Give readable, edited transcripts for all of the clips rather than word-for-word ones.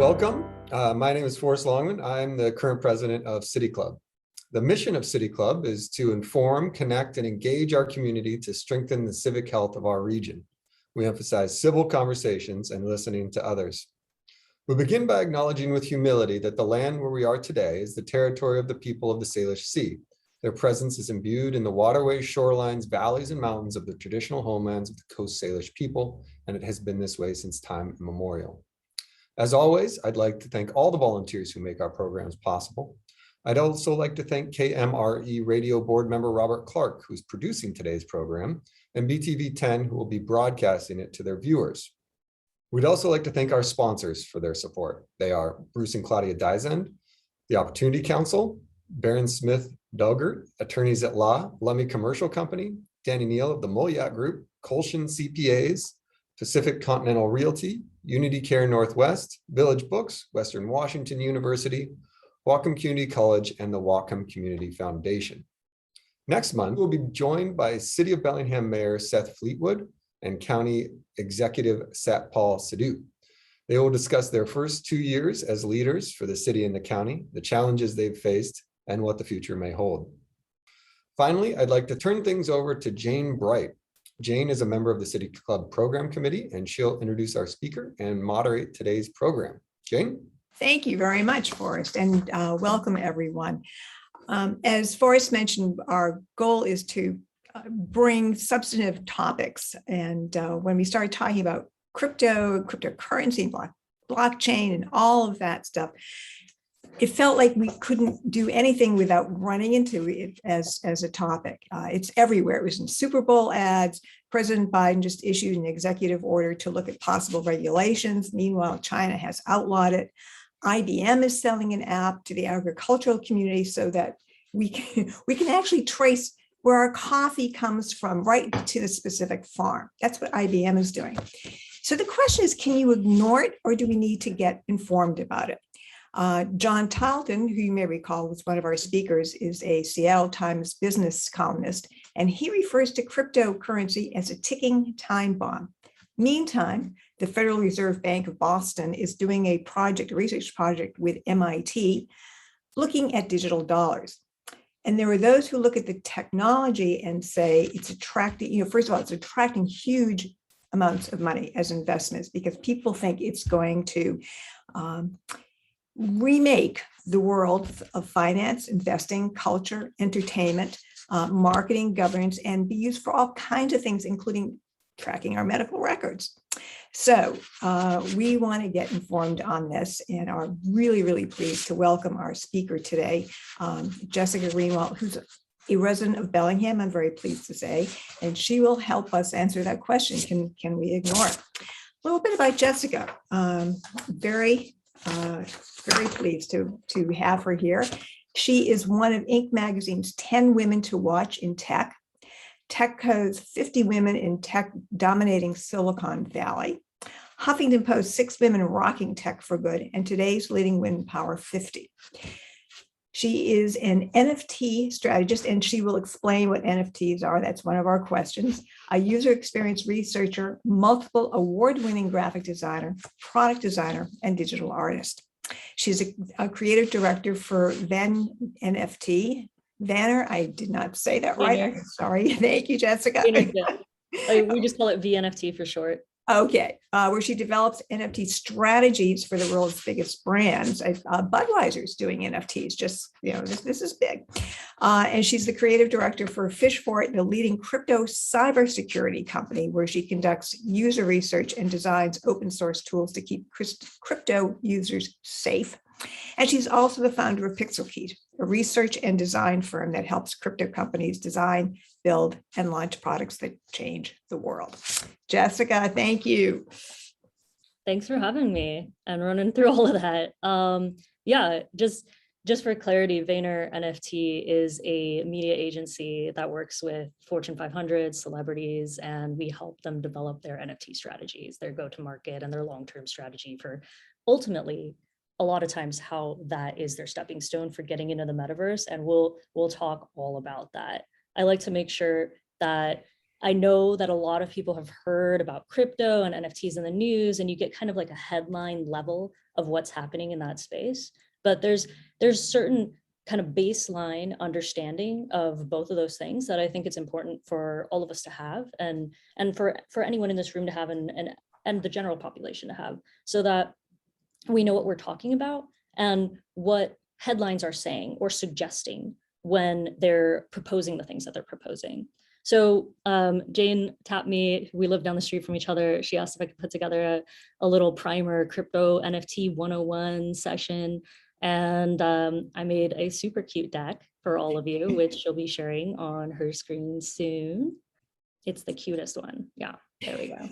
welcome. My name is Forrest Longman. I'm the current president of City Club. The mission of City Club is to inform, connect, and engage our community to strengthen the civic health of our region. We emphasize civil conversations and listening to others. We begin by acknowledging with humility that the land where we are today is the territory of the people of the Salish Sea. Their presence is imbued in the waterways, shorelines, valleys, and mountains of the traditional homelands of the Coast Salish people, and it has been this way since time immemorial. As always, I'd like to thank all the volunteers who make our programs possible. I'd also like to thank KMRE radio board member Robert Clark, who's producing today's program, and BTV 10, who will be broadcasting it to their viewers. We'd also like to thank our sponsors for their support. They are Bruce and Claudia Dizend, the Opportunity Council, Baron Smith Duggar, attorneys at law, Lummi Commercial Company, Danny Neal of the Molyat Group, Colshan CPAs, Pacific Continental Realty, Unity Care Northwest, Village Books, Western Washington University, Whatcom Community College, and the Whatcom Community Foundation. Next month, we'll be joined by City of Bellingham Mayor Seth Fleetwood and County Executive Satpal Sidhu. They will discuss their first 2 years as leaders for the city and the county, the challenges they've faced, and what the future may hold. Finally, I'd like to turn things over to Jane Bright. Jane is a member of the City Club Program Committee, and she'll introduce our speaker and moderate today's program. Jane? Thank you very much, Forrest, and welcome everyone. As Forrest mentioned, our goal is to bring substantive topics. And when we started talking about cryptocurrency, blockchain, and all of that stuff, it felt like we couldn't do anything without running into it as a topic. It's everywhere. It was in Super Bowl ads. President Biden just issued an executive order to look at possible regulations. Meanwhile, China has outlawed it. IBM is selling an app to the agricultural community so that we can actually trace where our coffee comes from right to the specific farm. That's what IBM is doing. So the question is, can you ignore it, or do we need to get informed about it? John Talton, who you may recall was one of our speakers, is a Seattle Times business columnist, and he refers to cryptocurrency as a ticking time bomb. Meantime, the Federal Reserve Bank of Boston is doing a research project with MIT, looking at digital dollars. And there are those who look at the technology and say it's attracting, first of all, it's attracting huge amounts of money as investments because people think it's going to remake the world of finance, investing, culture, entertainment, marketing, governance, and be used for all kinds of things, including tracking our medical records. So we want to get informed on this and are really, really pleased to welcome our speaker today, Jessica Greenwalt, who's a resident of Bellingham, I'm very pleased to say, and she will help us answer that question. Can we ignore it? A little bit about Jessica. Very pleased to have her here. She is one of Inc. magazine's 10 women to watch in tech. Tech has 50 women in tech dominating Silicon Valley. Huffington Post, 6 women rocking tech for good, and today's leading women power 50. She is an NFT strategist, and she will explain what NFTs are. That's one of our questions. A user experience researcher, multiple award-winning graphic designer, product designer, and digital artist. She's a creative director for Ven NFT. Vanner, I did not say that right. Sorry. Thank you, Jessica. We just call it VNFT for short. Okay, where she develops NFT strategies for the world's biggest brands. Budweiser's doing NFTs, just, this is big. And she's the creative director for Fishfort, the leading crypto cybersecurity company, where she conducts user research and designs open source tools to keep crypto users safe. And she's also the founder of PixelKey, a research and design firm that helps crypto companies design, build, and launch products that change the world. Jessica, thank you. Thanks for having me and running through all of that. Yeah, just for clarity, Vayner NFT is a media agency that works with Fortune 500 celebrities, and we help them develop their NFT strategies, their go-to-market, and their long-term strategy for ultimately a lot of times how that is their stepping stone for getting into the metaverse. And we'll talk all about that. I like to make sure that I know that a lot of people have heard about crypto and NFTs in the news, and you get kind of like a headline level of what's happening in that space. But there's certain kind of baseline understanding of both of those things that I think it's important for all of us to have, and for anyone in this room to have, and the general population to have, so that we know what we're talking about and what headlines are saying or suggesting when they're proposing the things that they're proposing. So Jane tapped me, we live down the street from each other. She asked if I could put together a little primer crypto NFT 101 session. And I made a super cute deck for all of you, which she'll be sharing on her screen soon. It's the cutest one. Yeah, there we go.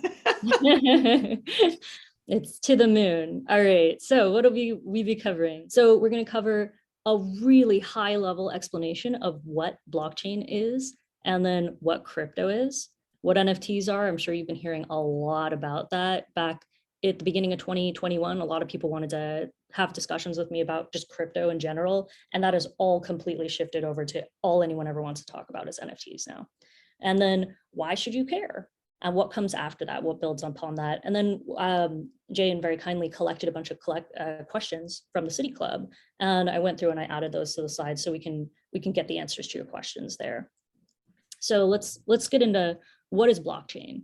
It's to the moon. All right, so what will we be covering? So we're going to cover a really high level explanation of what blockchain is, and then what crypto is, what NFTs are. I'm sure you've been hearing a lot about that. Back at the beginning of 2021, a lot of people wanted to have discussions with me about just crypto in general, and that has all completely shifted over to all anyone ever wants to talk about is NFTs now. And then why should you care? And what comes after that, what builds upon that. And then Jane very kindly collected a bunch of questions from the City Club. And I went through and I added those to the slides so we can get the answers to your questions there. So let's get into what is blockchain.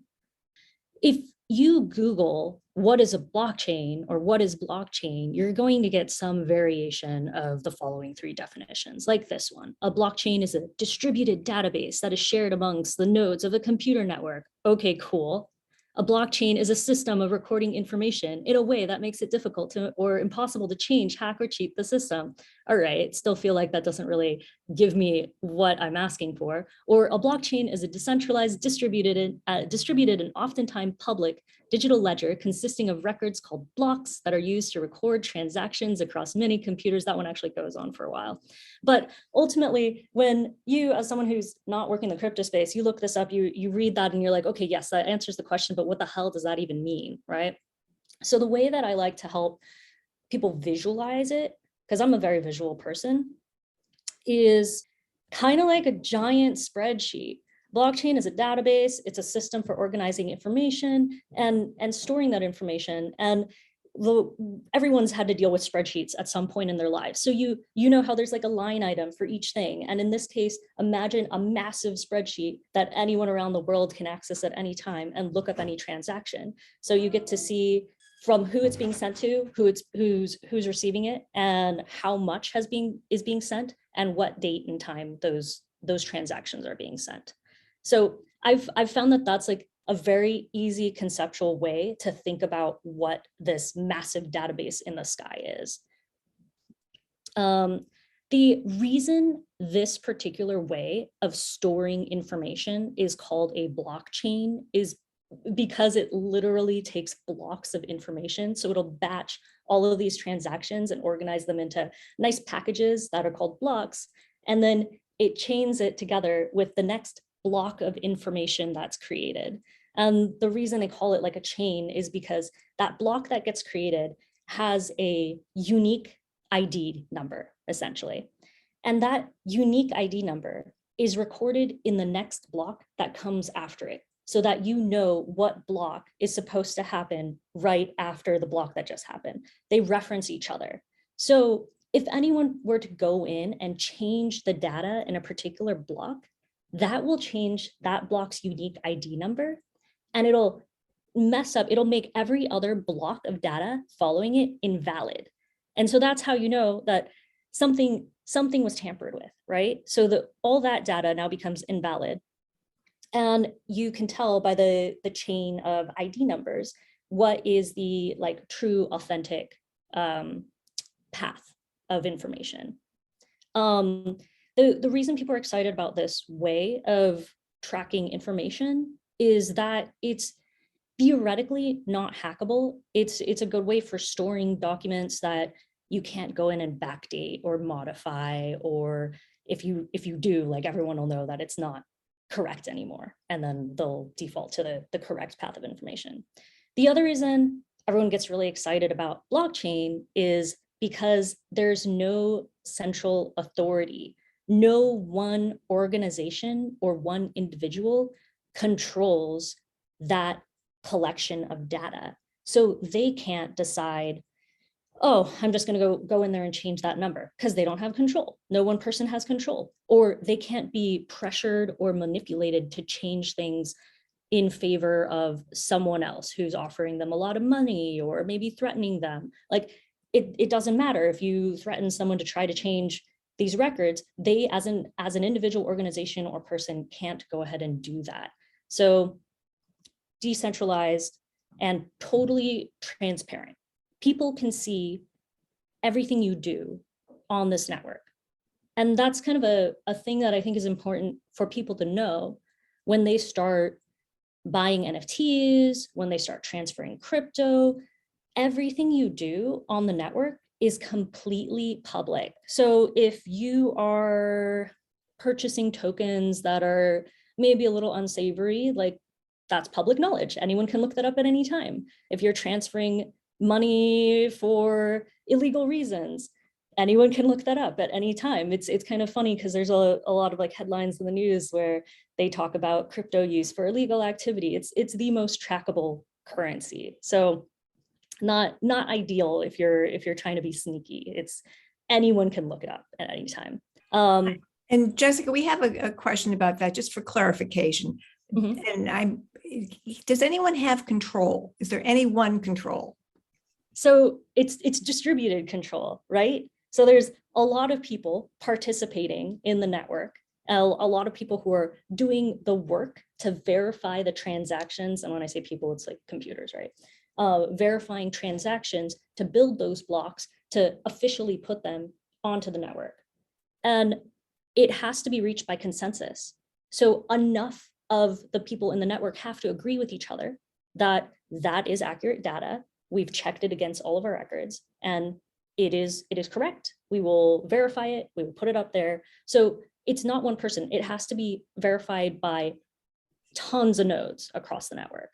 If you Google what is a blockchain or what is blockchain, you're going to get some variation of the following three definitions, like this one. A blockchain is a distributed database that is shared amongst the nodes of a computer network. Okay, cool. A blockchain is a system of recording information in a way that makes it difficult to or impossible to change, hack, or cheat the system. All right, still feel like that doesn't really give me what I'm asking for. Or a blockchain is a decentralized, distributed and oftentimes public digital ledger consisting of records called blocks that are used to record transactions across many computers. That one actually goes on for a while. But ultimately, when you, as someone who's not working in the crypto space, you look this up, you read that and you're like, okay, yes, that answers the question, but what the hell does that even mean, right? So the way that I like to help people visualize it, because I'm a very visual person, is kind of like a giant spreadsheet. Blockchain is a database. It's a system for organizing information and storing that information. And everyone's had to deal with spreadsheets at some point in their lives. So you know how there's like a line item for each thing. And in this case, imagine a massive spreadsheet that anyone around the world can access at any time and look up any transaction. So you get to see from who it's being sent to, who's receiving it, and how much is being sent, and what date and time those transactions are being sent. So I've found that that's like a very easy conceptual way to think about what this massive database in the sky is. The reason this particular way of storing information is called a blockchain is because it literally takes blocks of information. So it'll batch all of these transactions and organize them into nice packages that are called blocks. And then it chains it together with the next block of information that's created. And the reason they call it like a chain is because that block that gets created has a unique ID number, essentially. And that unique ID number is recorded in the next block that comes after it, so that you know what block is supposed to happen right after the block that just happened. They reference each other. So if anyone were to go in and change the data in a particular block, that will change that block's unique ID number, and it'll make every other block of data following it invalid. And so that's how you know that something was tampered with, right? So all that data now becomes invalid. And you can tell by the chain of ID numbers what is the like true authentic path of information. The reason people are excited about this way of tracking information is that it's theoretically not hackable. It's a good way for storing documents that you can't go in and backdate or modify, or if you do, like everyone will know that it's not correct anymore, and then they'll default to the correct path of information. The other reason everyone gets really excited about blockchain is because there's no central authority. No one organization or one individual controls that collection of data. So they can't decide, oh, I'm just going to go in there and change that number, because they don't have control. No one person has control, or they can't be pressured or manipulated to change things in favor of someone else who's offering them a lot of money or maybe threatening them. Like it doesn't matter if you threaten someone to try to change these records, they as an individual organization or person can't go ahead and do that. So decentralized and totally transparent. People can see everything you do on this network. And that's kind of a thing that I think is important for people to know when they start buying NFTs, when they start transferring crypto. Everything you do on the network is completely public. So if you are purchasing tokens that are maybe a little unsavory, like that's public knowledge. Anyone can look that up at any time. If you're transferring money for illegal reasons, anyone can look that up at any time. It's kind of funny because there's a lot of like headlines in the news where they talk about crypto use for illegal activity. It's the most trackable currency. So not ideal if you're trying to be sneaky. It's anyone can look it up at any time. And Jessica, we have a question about that just for clarification. Mhm. And does anyone have control? Is there any one control? So it's distributed control, right? So there's a lot of people participating in the network, a lot of people who are doing the work to verify the transactions. And when I say people, it's like computers, right? Verifying transactions to build those blocks to officially put them onto the network. And it has to be reached by consensus. So enough of the people in the network have to agree with each other that that is accurate data. We've checked it against all of our records and it is correct. We will verify it. We will put it up there. So it's not one person. It has to be verified by tons of nodes across the network.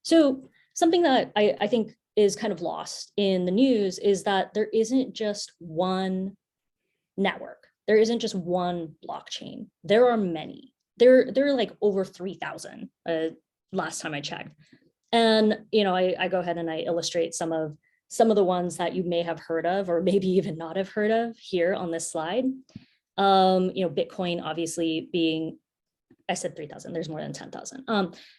So something that I think is kind of lost in the news is that there isn't just one network. There isn't just one blockchain. There are many. There are like over 3,000 last time I checked. And I go ahead and I illustrate some of the ones that you may have heard of or maybe even not have heard of here on this slide. Bitcoin obviously being, I said 3,000, there's more than 10,000.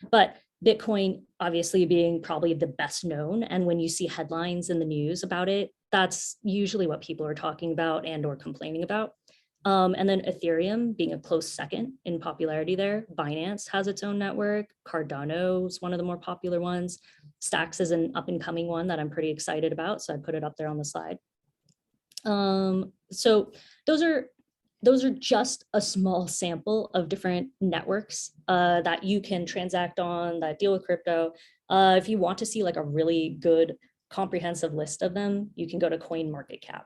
But Bitcoin obviously being probably the best known. And when you see headlines in the news about it, that's usually what people are talking about and or complaining about. And then Ethereum being a close second in popularity there. Binance has its own network. Cardano is one of the more popular ones. Stacks is an up and coming one that I'm pretty excited about. So I put it up there on the slide. So those are just a small sample of different networks that you can transact on that deal with crypto. If you want to see like a really good comprehensive list of them, you can go to CoinMarketCap.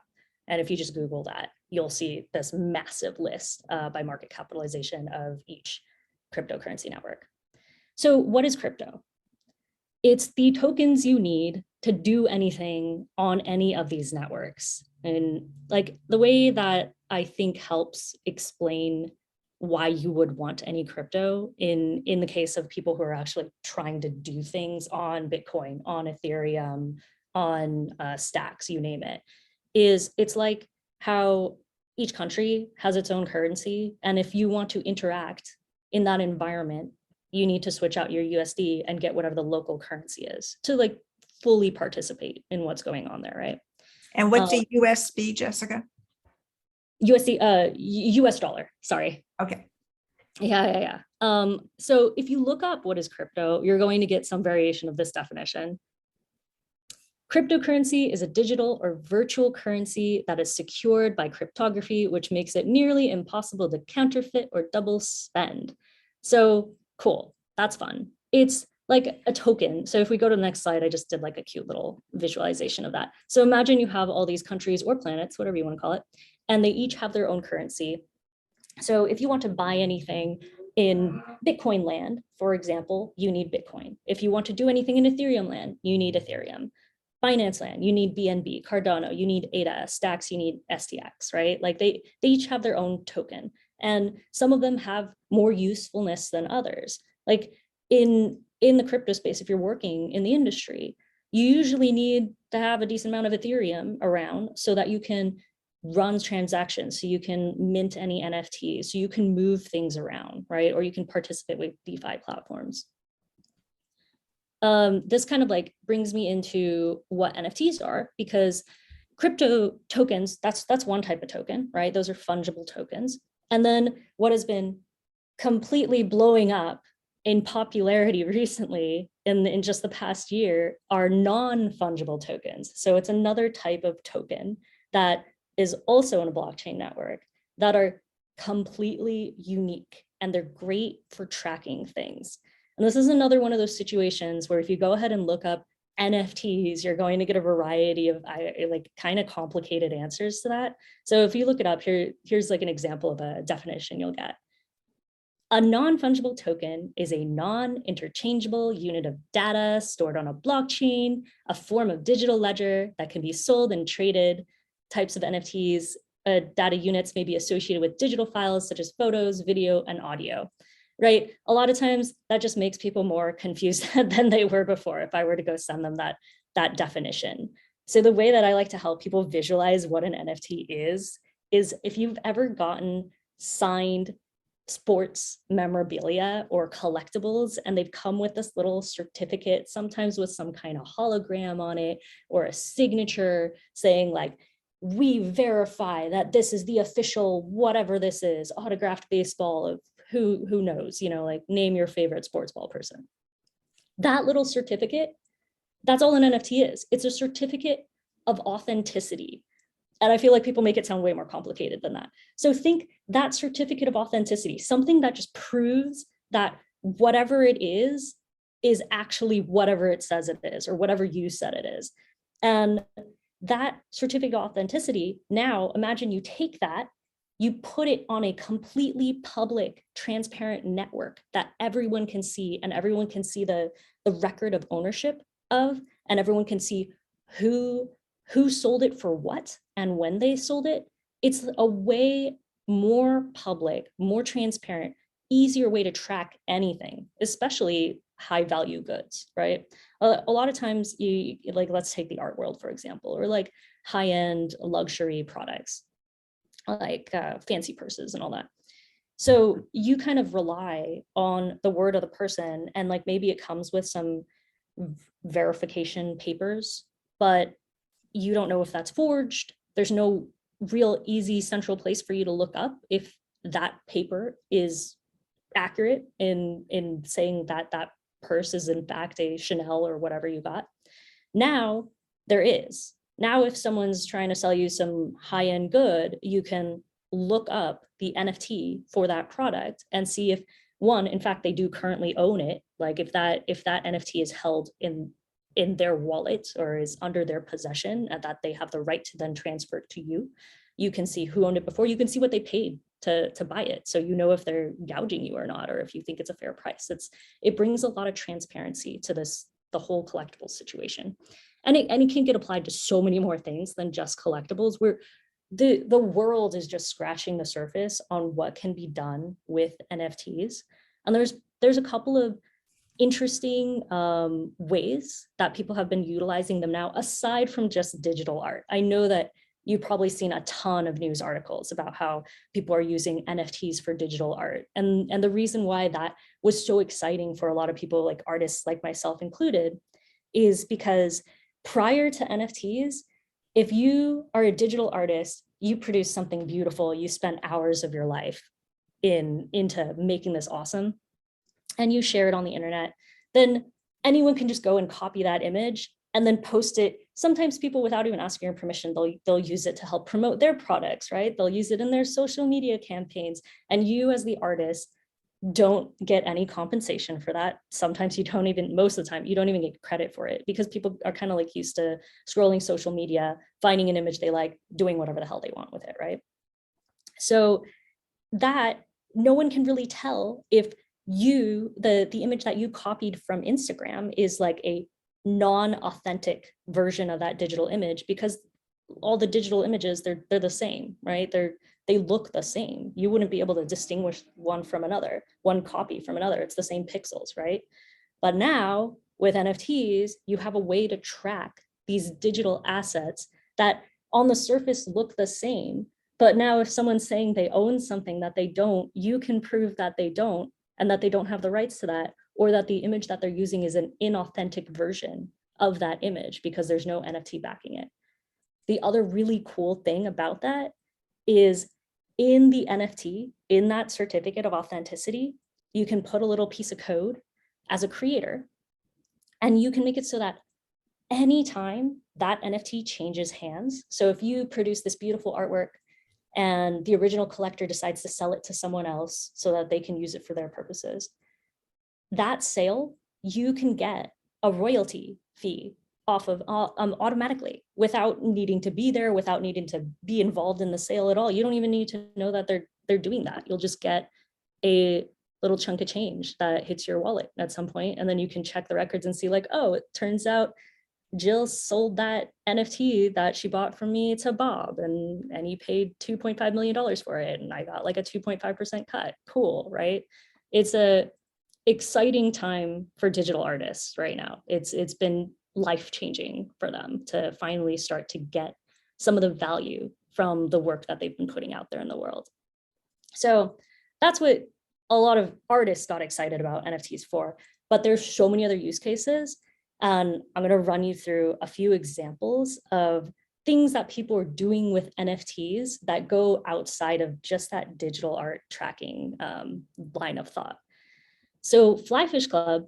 And if you just Google that, you'll see this massive list by market capitalization of each cryptocurrency network. So what is crypto? It's the tokens you need to do anything on any of these networks. And like the way that I think helps explain why you would want any crypto in the case of people who are actually trying to do things on Bitcoin, on Ethereum, on Stacks, you name it, is it's like how each country has its own currency. And if you want to interact in that environment, you need to switch out your USD and get whatever the local currency is to like fully participate in what's going on there, right? And what's the USD, Jessica? USD, US dollar, sorry. Okay. Yeah. So if you look up what is crypto, you're going to get some variation of this definition. Cryptocurrency is a digital or virtual currency that is secured by cryptography, which makes it nearly impossible to counterfeit or double spend. So cool, that's fun. It's like a token. So if we go to the next slide, I just did like a cute little visualization of that. So imagine you have all these countries or planets, whatever you want to call it, and they each have their own currency. So if you want to buy anything in Bitcoin land, for example, you need Bitcoin. If you want to do anything in Ethereum land, you need Ethereum. Binance land, you need BNB. Cardano, you need ADA. Stacks, you need STX, right? Like they each have their own token. And some of them have more usefulness than others. Like in the crypto space, if you're working in the industry, you usually need to have a decent amount of Ethereum around so that you can run transactions, so you can mint any NFTs, so you can move things around, right? Or you can participate with DeFi platforms. This kind of like brings me into what NFTs are, because crypto tokens, that's one type of token, right? Those are fungible tokens. And then what has been completely blowing up in popularity recently in just the past year are non-fungible tokens. So it's another type of token that is also in a blockchain network that are completely unique, and they're great for tracking things. And this is another one of those situations where if you go ahead and look up NFTs, you're going to get a variety of like kind of complicated answers to that. So if you look it up, here's like an example of a definition you'll get. A non-fungible token is a non-interchangeable unit of data stored on a blockchain, a form of digital ledger that can be sold and traded. Types of NFTs, data units may be associated with digital files such as photos, video, and audio, right? A lot of times that just makes people more confused than they were before if I were to go send them that definition. So the way that I like to help people visualize what an NFT is if you've ever gotten signed sports memorabilia or collectibles, and they've come with this little certificate, sometimes with some kind of hologram on it or a signature saying like, we verify that this is the official whatever this is, autographed baseball of who knows, you know, like name your favorite sports ball person. That little certificate, that's all an NFT is. It's a certificate of authenticity. And I feel like people make it sound way more complicated than that. So think that certificate of authenticity, something that just proves that whatever it is actually whatever it says it is, or whatever you said it is. And that certificate of authenticity, now imagine you take that, you put it on a completely public, transparent network that everyone can see, and everyone can see the record of ownership of, and everyone can see who sold it for what and when they sold it. It's a way more public, more transparent, easier way to track anything, especially high value goods, right? A lot of times you like, let's take the art world, for example, or like high-end luxury products, like fancy purses and all that. So you kind of rely on the word of the person, and like maybe it comes with some verification papers, but you don't know if that's forged. There's no real easy central place for you to look up if that paper is accurate in saying that that purse is in fact a Chanel or whatever you got. Now there is. Now if someone's trying to sell you some high-end good, you can look up the NFT for that product and see if, one, in fact, they do currently own it. Like if that NFT is held in their wallet or is under their possession, and that they have the right to then transfer it to you. You can see who owned it before. You can see what they paid to buy it. So you know if they're gouging you or not, or if you think it's a fair price. It brings a lot of transparency to the whole collectibles situation. And it can get applied to so many more things than just collectibles, where the world is just scratching the surface on what can be done with NFTs. And there's a couple of interesting ways that people have been utilizing them now, aside from just digital art. I know that you've probably seen a ton of news articles about how people are using NFTs for digital art. And the reason why that was so exciting for a lot of people, like artists like myself included, is because prior to NFTs, if you are a digital artist, you produce something beautiful, you spent hours of your life into making this awesome, and you share it on the internet, then anyone can just go and copy that image and then post it. Sometimes people, without even asking your permission, they'll use it to help promote their products, right? They'll use it in their social media campaigns. And you as the artist don't get any compensation for that. Sometimes you don't even, most of the time, you don't even get credit for it, because people are kind of like used to scrolling social media, finding an image they like, doing whatever the hell they want with it, right? So that no one can really tell if the image that you copied from Instagram is like a non-authentic version of that digital image, because all the digital images, they're the same, right? They're they look the same. You wouldn't be able to distinguish one from another, one copy from another. It's the same pixels, right? But now with NFTs, you have a way to track these digital assets that on the surface look the same. But now if someone's saying they own something that they don't, you can prove that they don't and that they don't have the rights to that, or that the image that they're using is an inauthentic version of that image because there's no NFT backing it. The other really cool thing about that is in the NFT, in that certificate of authenticity, you can put a little piece of code as a creator, and you can make it so that anytime that NFT changes hands, so if you produce this beautiful artwork and the original collector decides to sell it to someone else so that they can use it for their purposes, that sale, you can get a royalty fee off of automatically without needing to be there, without needing to be involved in the sale at all. You don't even need to know that they're doing that. You'll just get a little chunk of change that hits your wallet at some point, and then you can check the records and see like, oh, it turns out Jill sold that NFT that she bought from me to Bob, and he paid $2.5 million for it, and I got like a 2.5% cut. Cool, right? It's a exciting time for digital artists right now. It's been life-changing for them to finally start to get some of the value from the work that they've been putting out there in the world. So that's what a lot of artists got excited about NFTs for, but there's so many other use cases. And I'm going to run you through a few examples of things that people are doing with NFTs that go outside of just that digital art tracking line of thought. So Flyfish Club,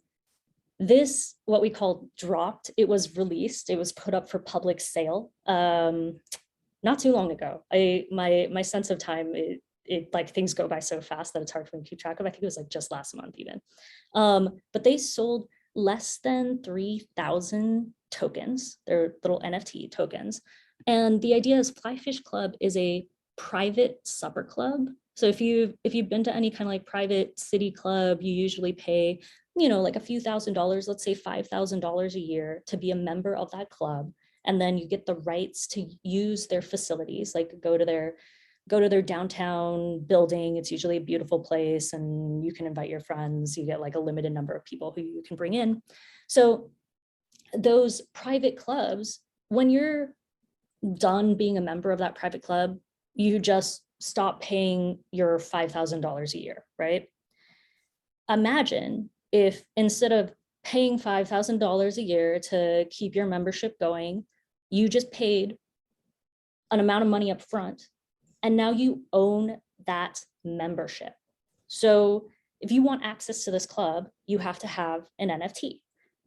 this, what we call dropped, it was released, it was put up for public sale not too long ago. My sense of time, it like things go by so fast that it's hard for me to keep track of. I think it was like just last month even. But they sold less than 3,000 tokens. They're little NFT tokens. And the idea is Flyfish Club is a private supper club. So if you've been to any kind of like private city club, you usually pay, like a few $1,000s, let's say $5,000 a year to be a member of that club. And then you get the rights to use their facilities, like go to their downtown building. It's usually a beautiful place, and you can invite your friends. You get like a limited number of people who you can bring in. So those private clubs, when you're done being a member of that private club, you just stop paying your $5,000 a year, right? Imagine if instead of paying $5,000 a year to keep your membership going, you just paid an amount of money up front, and now you own that membership. So if you want access to this club, you have to have an NFT.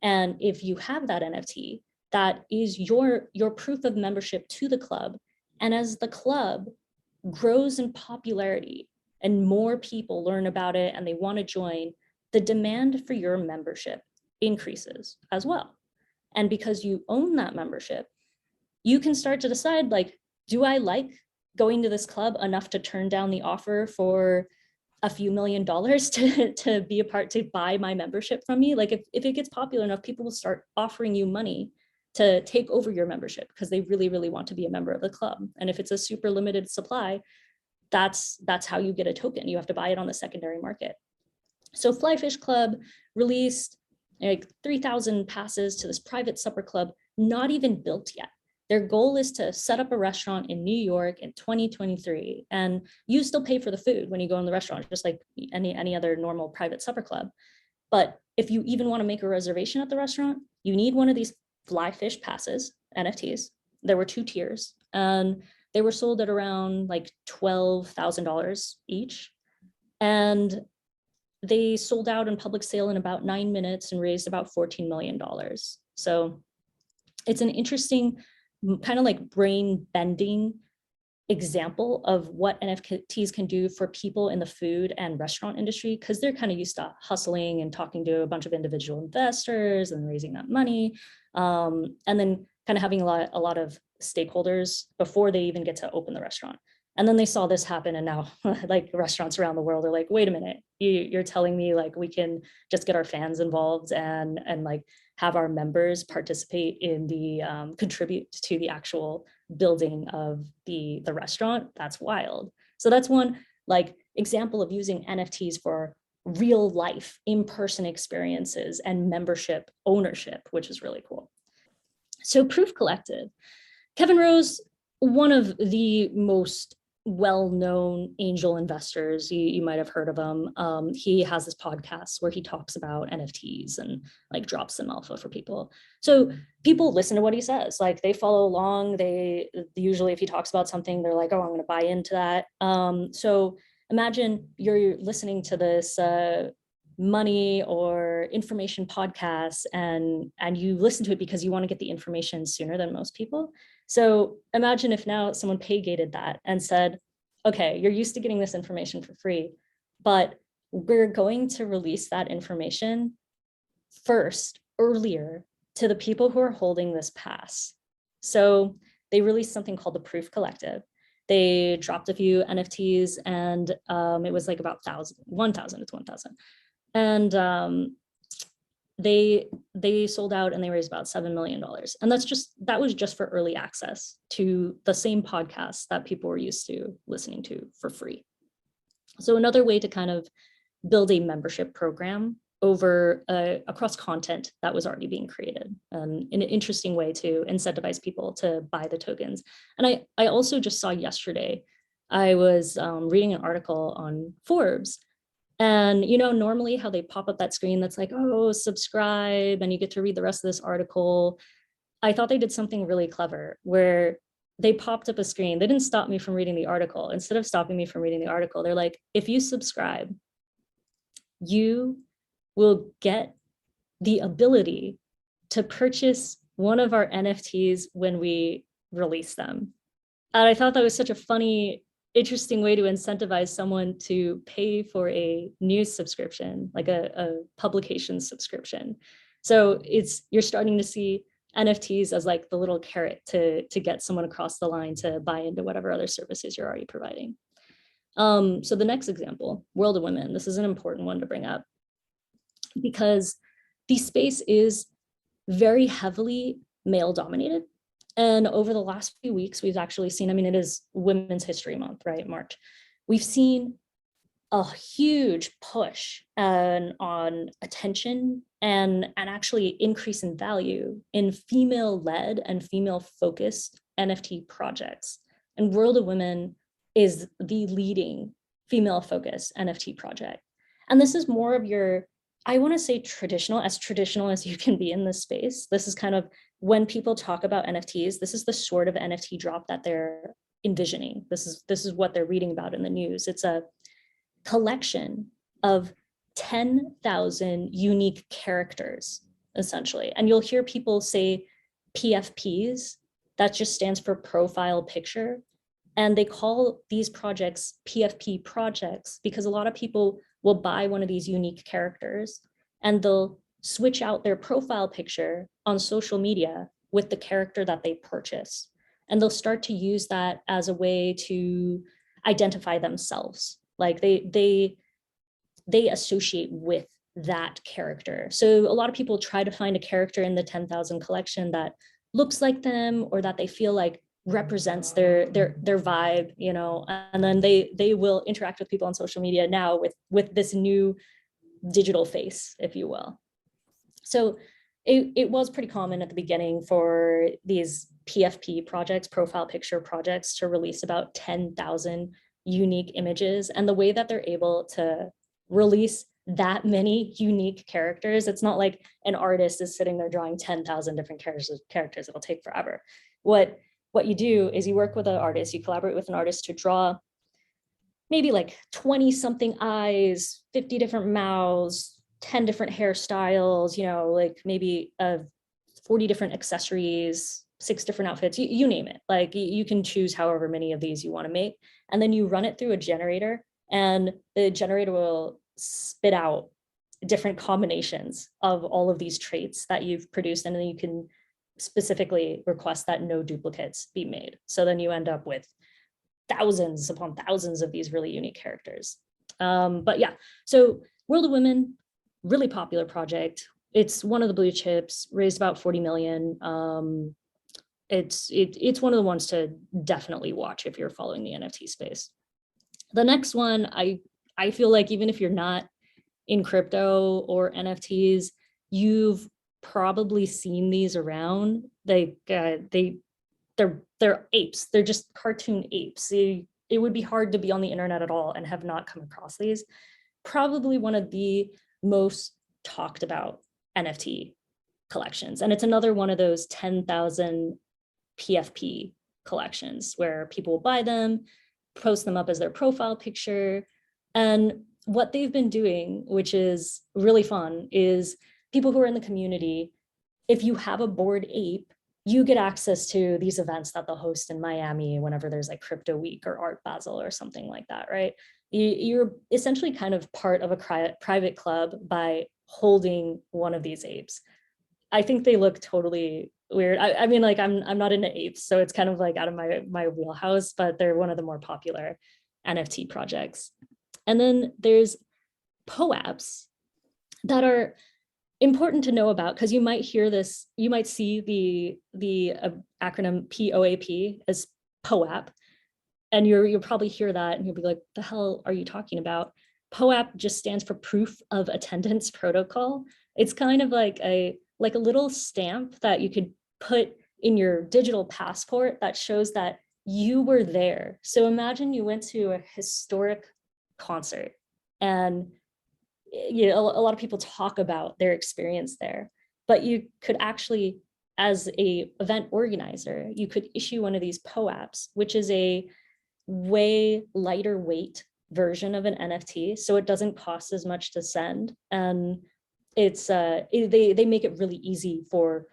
And if you have that NFT, that is your proof of membership to the club. And as the club grows in popularity and more people learn about it and they want to join, the demand for your membership increases as well. And because you own that membership, you can start to decide, like, do I like going to this club enough to turn down the offer for a few $1,000,000 to buy my membership from me? Like if it gets popular enough, people will start offering you money to take over your membership because they really, really want to be a member of the club. And if it's a super limited supply, that's how you get a token. You have to buy it on the secondary market. So Flyfish Club released like 3,000 passes to this private supper club, not even built yet. Their goal is to set up a restaurant in New York in 2023, and you still pay for the food when you go in the restaurant, just like any other normal private supper club. But if you even want to make a reservation at the restaurant, you need one of these Flyfish passes, NFTs. There were 2 tiers, and they were sold at around like $12,000 each. And they sold out in public sale in about 9 minutes and raised about $14 million. So it's an interesting kind of like brain bending example of what NFTs can do for people in the food and restaurant industry, because they're kind of used to hustling and talking to a bunch of individual investors and raising that money. And then kind of having a lot of stakeholders before they even get to open the restaurant. And then they saw this happen, and now like restaurants around the world are like, wait a minute, you're telling me like we can just get our fans involved and like have our members participate in the contribute to the actual building of the restaurant? That's wild. So that's one like example of using NFTs for real life in-person experiences and membership ownership, which is really cool. So Proof Collective, Kevin Rose, one of the most well-known angel investors, you might have heard of him. He has this podcast where he talks about NFTs and like drops some alpha for people. So people listen to what he says, like they follow along. They usually, if he talks about something, they're like, oh, I'm going to buy into that. So imagine you're listening to this money or information podcast and you listen to it because you want to get the information sooner than most people. So imagine if now someone pay gated that and said, okay, you're used to getting this information for free, but we're going to release that information first, earlier, to the people who are holding this pass. So they released something called the Proof Collective. They dropped a few NFTs and it was like about 1,000, it's 1,000. And they sold out and they raised about $7 million. And that was just for early access to the same podcasts that people were used to listening to for free. So another way to kind of build a membership program over across content that was already being created, in an interesting way to incentivize people to buy the tokens. And I also just saw yesterday, I was reading an article on Forbes. And, you know, normally how they pop up that screen that's like, oh, subscribe, and you get to read the rest of this article. I thought they did something really clever where they popped up a screen. They didn't stop me from reading the article. Instead of stopping me from reading the article, they're like, if you subscribe, you will get the ability to purchase one of our NFTs when we release them. And I thought that was such a funny, interesting way to incentivize someone to pay for a news subscription, like a publication subscription. So you're starting to see NFTs as like the little carrot to get someone across the line to buy into whatever other services you're already providing. So the next example, World of Women. This is an important one to bring up because the space is very heavily male dominated. And over the last few weeks, we've actually seen, I mean, it is Women's History Month, right? March. We've seen a huge push on attention and actually increase in value in female-led and female-focused NFT projects. And World of Women is the leading female-focused NFT project. And this is more of your, I want to say traditional as you can be in this space. This is kind of when people talk about NFTs, this is the sort of NFT drop that they're envisioning. This is what they're reading about in the news. It's a collection of 10,000 unique characters, essentially. And you'll hear people say PFPs, that just stands for profile picture. And they call these projects PFP projects because a lot of people will buy one of these unique characters and they'll switch out their profile picture on social media with the character that they purchase. And they'll start to use that as a way to identify themselves. Like they associate with that character. So a lot of people try to find a character in the 10,000 collection that looks like them or that they feel like represents their vibe, you know, and then they will interact with people on social media now with this new digital face, if you will. So it was pretty common at the beginning for these PFP projects, profile picture projects, to release about 10,000 unique images. And the way that they're able to release that many unique characters, it's not like an artist is sitting there drawing 10,000 different characters. It'll take forever. What you do is you work with an artist, you collaborate with an artist to draw maybe like 20 something eyes, 50 different mouths, 10 different hairstyles, you know, like maybe 40 different accessories, 6 different outfits, you name it. Like you can choose however many of these you want to make. And then you run it through a generator and the generator will spit out different combinations of all of these traits that you've produced. And then you can specifically request that no duplicates be made. So then you end up with thousands upon thousands of these really unique characters. But yeah, so World of Women, really popular project. It's one of the blue chips, raised about 40 million. It's one of the ones to definitely watch if you're following the NFT space. The next one, I feel like even if you're not in crypto or NFTs, you've probably seen these around. They're apes. They're just cartoon apes. It would be hard to be on the internet at all and have not come across these. Probably one of the most talked about NFT collections. And it's another one of those 10,000 PFP collections where people buy them, post them up as their profile picture. And what they've been doing, which is really fun, is people who are in the community, if you have a Bored Ape, you get access to these events that they'll host in Miami whenever there's like Crypto Week or Art Basel or something like that, right? You're essentially kind of part of a private club by holding one of these apes. I think they look totally weird. I mean, like I'm not into apes, so it's kind of like out of my wheelhouse, but they're one of the more popular NFT projects. And then there's PoEPs that are important to know about, because you might hear this, you might see the acronym PoAP as PoEP, and you'll probably hear that and you'll be like, the hell are you talking about? PoEP just stands for Proof of Attendance Protocol. It's kind of like a little stamp that you could put in your digital passport that shows that you were there. So imagine you went to a historic concert, and you know, a lot of people talk about their experience there, but you could actually, as a event organizer, you could issue one of these PoEPs, which is a way lighter weight version of an NFT, so it doesn't cost as much to send, and it's they make it really easy for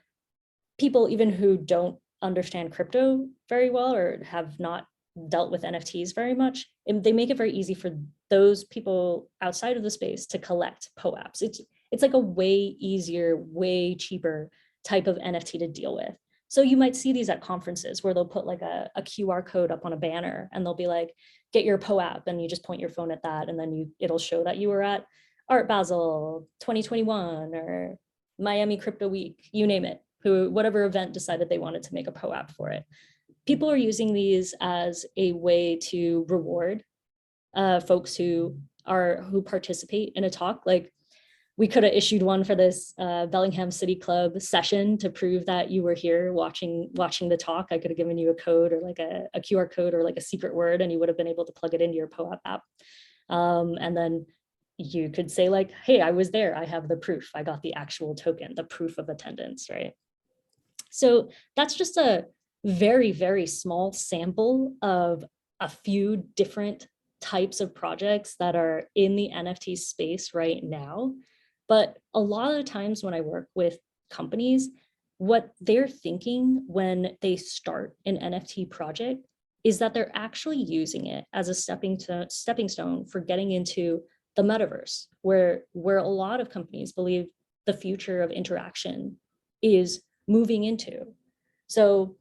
people even who don't understand crypto very well or have not dealt with NFTs very much, and they make it very easy for those people outside of the space to collect PoEPs. It's like a way easier, way cheaper type of NFT to deal with. So you might see these at conferences where they'll put like a QR code up on a banner and they'll be like, get your PoEP, and you just point your phone at that, and then it'll show that you were at Art Basel 2021 or Miami Crypto Week, you name it, whatever event decided they wanted to make a PoEP for it. People are using these as a way to reward folks who participate in a talk. Like, we could have issued one for this Bellingham City Club session to prove that you were here watching the talk. I could have given you a code or like a QR code or like a secret word, and you would have been able to plug it into your PoEP app. And then you could say like, hey, I was there. I have the proof. I got the actual token, the proof of attendance, right? So that's just a very, very small sample of a few different types of projects that are in the NFT space right now. But a lot of the times when I work with companies, what they're thinking when they start an NFT project is that they're actually using it as a stepping stone for getting into the metaverse, where a lot of companies believe the future of interaction is moving into. So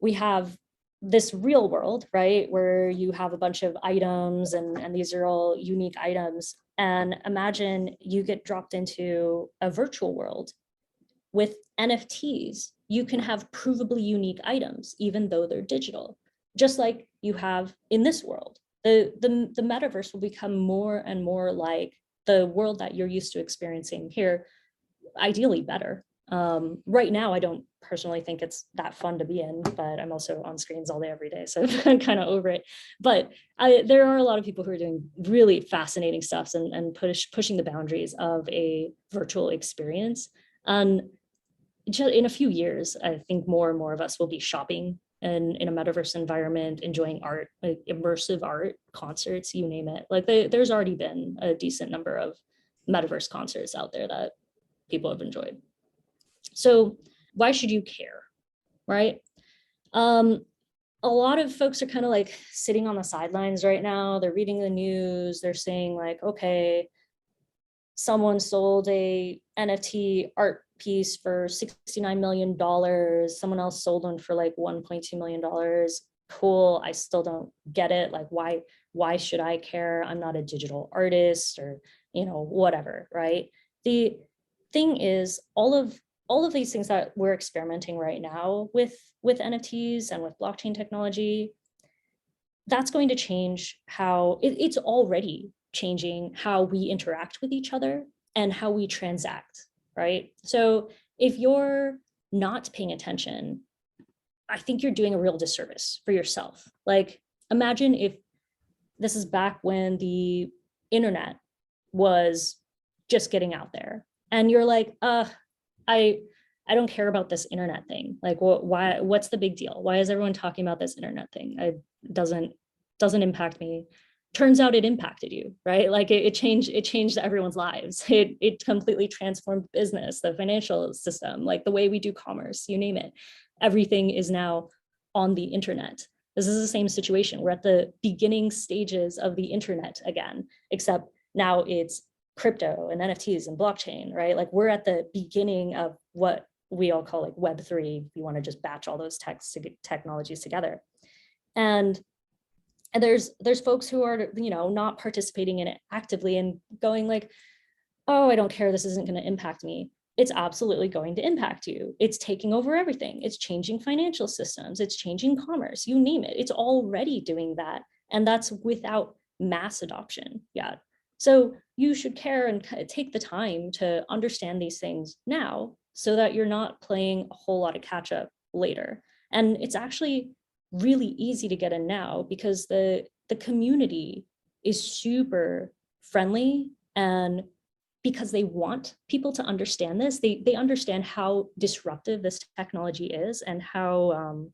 we have this real world, right, where you have a bunch of items and these are all unique items. And imagine you get dropped into a virtual world. With NFTs, you can have provably unique items, even though they're digital, just like you have in this world. The metaverse will become more and more like the world that you're used to experiencing here, ideally better. Right now, I don't personally think it's that fun to be in, but I'm also on screens all day, every day, so I'm kind of over it. But there are a lot of people who are doing really fascinating stuff and pushing the boundaries of a virtual experience. And just in a few years, I think more and more of us will be shopping in a metaverse environment, enjoying art, like immersive art, concerts, you name it. Like there's already been a decent number of metaverse concerts out there that people have enjoyed. So why should you care, right? A lot of folks are kind of like sitting on the sidelines right now. They're reading the news. They're saying like, okay, someone sold a NFT art piece for $69 million. Someone else sold one for like $1.2 million. Cool. I still don't get it. Like, why should I care? I'm not a digital artist, or, you know, whatever, right? The thing is, all of these things that we're experimenting right now with NFTs and with blockchain technology, that's going to change how it's already changing how we interact with each other and how we transact, right? So if you're not paying attention, I think you're doing a real disservice for yourself. Like, imagine if this is back when the internet was just getting out there and you're like, I don't care about this internet thing. Like, what's the big deal? Why is everyone talking about this internet thing? It doesn't impact me. Turns out it impacted you, right? Like it changed everyone's lives. It completely transformed business, the financial system, like the way we do commerce, you name it. Everything is now on the internet. This is the same situation. We're at the beginning stages of the internet again, except now it's crypto and NFTs and blockchain, right? Like we're at the beginning of what we all call like Web3, if you want to just batch all those technologies together. And there's folks who are, not participating in it actively and going like, oh, I don't care, this isn't going to impact me. It's absolutely going to impact you. It's taking over everything. It's changing financial systems. It's changing commerce, you name it. It's already doing that. And that's without mass adoption yet. So you should care and take the time to understand these things now so that you're not playing a whole lot of catch up later. And it's actually really easy to get in now because the community is super friendly, and because they want people to understand this, they understand how disruptive this technology is and how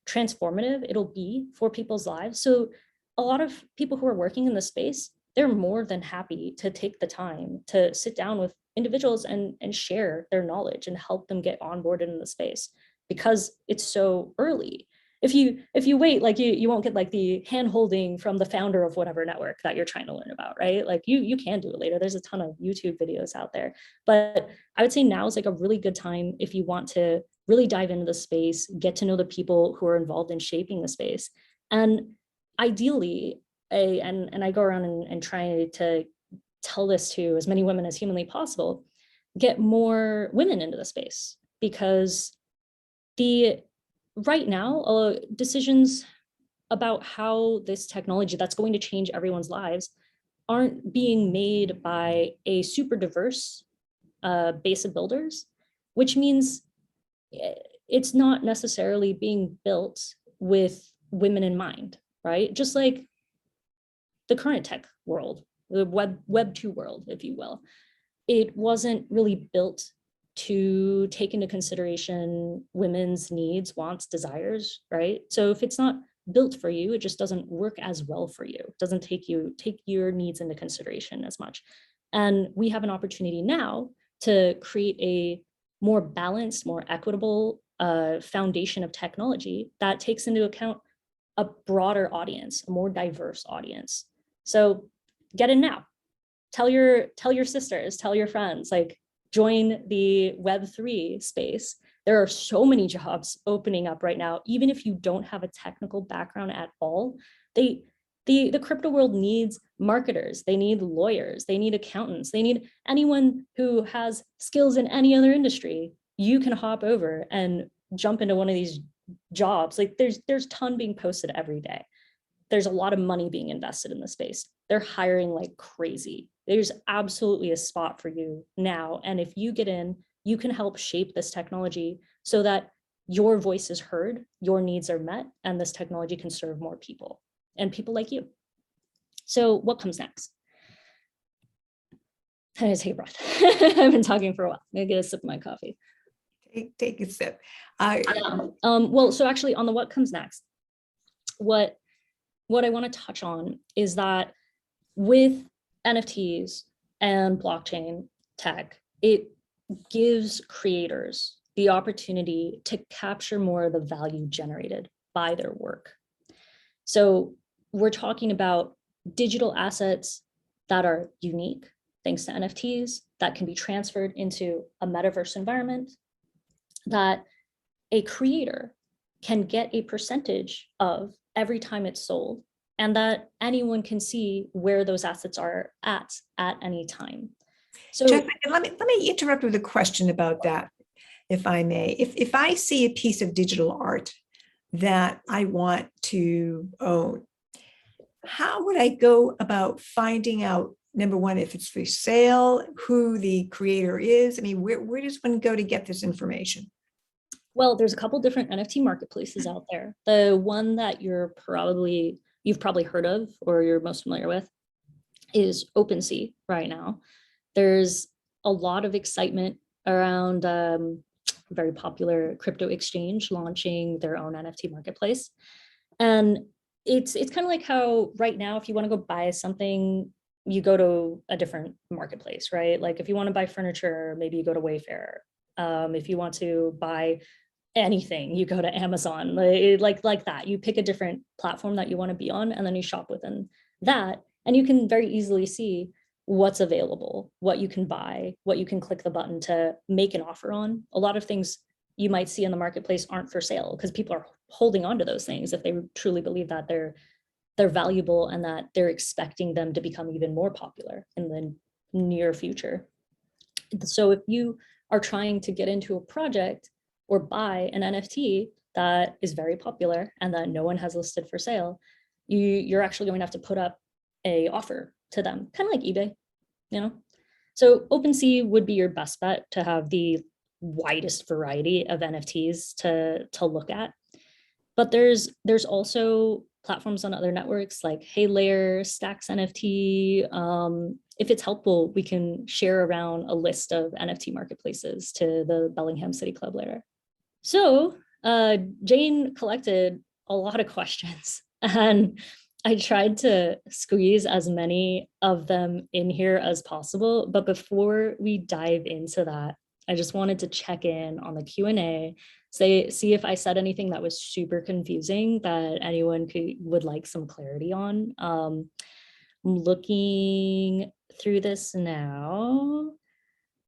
transformative it'll be for people's lives. So a lot of people who are working in the space, they're more than happy to take the time to sit down with individuals and share their knowledge and help them get onboarded in the space because it's so early. If you wait, like you won't get like the hand holding from the founder of whatever network that you're trying to learn about, right? Like you can do it later. There's a ton of YouTube videos out there, but I would say now is like a really good time if you want to really dive into the space, get to know the people who are involved in shaping the space. And ideally, and I go around and try to tell this to as many women as humanly possible, get more women into the space, because right now, decisions about how this technology that's going to change everyone's lives aren't being made by a super diverse base of builders, which means it's not necessarily being built with women in mind, right? Just like the current tech world, the web 2 world, if you will, it wasn't really built to take into consideration women's needs, wants, desires, right? So if it's not built for you, it just doesn't work as well for you. It doesn't take your needs into consideration as much. And we have an opportunity now to create a more balanced, more equitable foundation of technology that takes into account a broader audience, a more diverse audience. So get in now. Tell your sisters, tell your friends, like join the Web3 space. There are so many jobs opening up right now, even if you don't have a technical background at all. The crypto world needs marketers, they need lawyers, they need accountants, they need anyone who has skills in any other industry. You can hop over and jump into one of these jobs. Like there's ton being posted every day. There's a lot of money being invested in the space. They're hiring like crazy. There's absolutely a spot for you now. And if you get in, you can help shape this technology so that your voice is heard, your needs are met, and this technology can serve more people and people like you. So what comes next? I'm gonna take a breath. I've been talking for a while. I'm gonna get a sip of my coffee. Take a sip. Well, so actually on the what comes next, what I want to touch on is that with NFTs and blockchain tech, it gives creators the opportunity to capture more of the value generated by their work. So we're talking about digital assets that are unique, thanks to NFTs, that can be transferred into a metaverse environment, that a creator can get a percentage of every time it's sold, and that anyone can see where those assets are at any time. So Jeff, let me interrupt with a question about that, if I may. If I see a piece of digital art that I want to own, how would I go about finding out, number one, if it's for sale, who the creator is? I mean, where does one go to get this information? Well, there's a couple different NFT marketplaces out there. The one that you've probably heard of or you're most familiar with is OpenSea right now. There's a lot of excitement around a very popular crypto exchange launching their own NFT marketplace. And it's kind of like how right now, if you want to go buy something, you go to a different marketplace, right? Like if you want to buy furniture, maybe you go to Wayfair. If you want to buy anything, you go to Amazon, like that. You pick a different platform that you want to be on, and then you shop within that. And you can very easily see what's available, what you can buy, what you can click the button to make an offer on. A lot of things you might see in the marketplace aren't for sale because people are holding on to those things if they truly believe that they're valuable and that they're expecting them to become even more popular in the near future. So if you are trying to get into a project or buy an NFT that is very popular and that no one has listed for sale, you're actually going to have to put up a offer to them, kind of like eBay, you know? So OpenSea would be your best bet to have the widest variety of NFTs to look at. But there's also platforms on other networks like HeyLayer, Stacks NFT. If it's helpful, we can share around a list of NFT marketplaces to the Bellingham City Club later. So Jane collected a lot of questions, and I tried to squeeze as many of them in here as possible. But before we dive into that, I just wanted to check in on the Q&A, see if I said anything that was super confusing that anyone would like some clarity on. I'm looking through this now.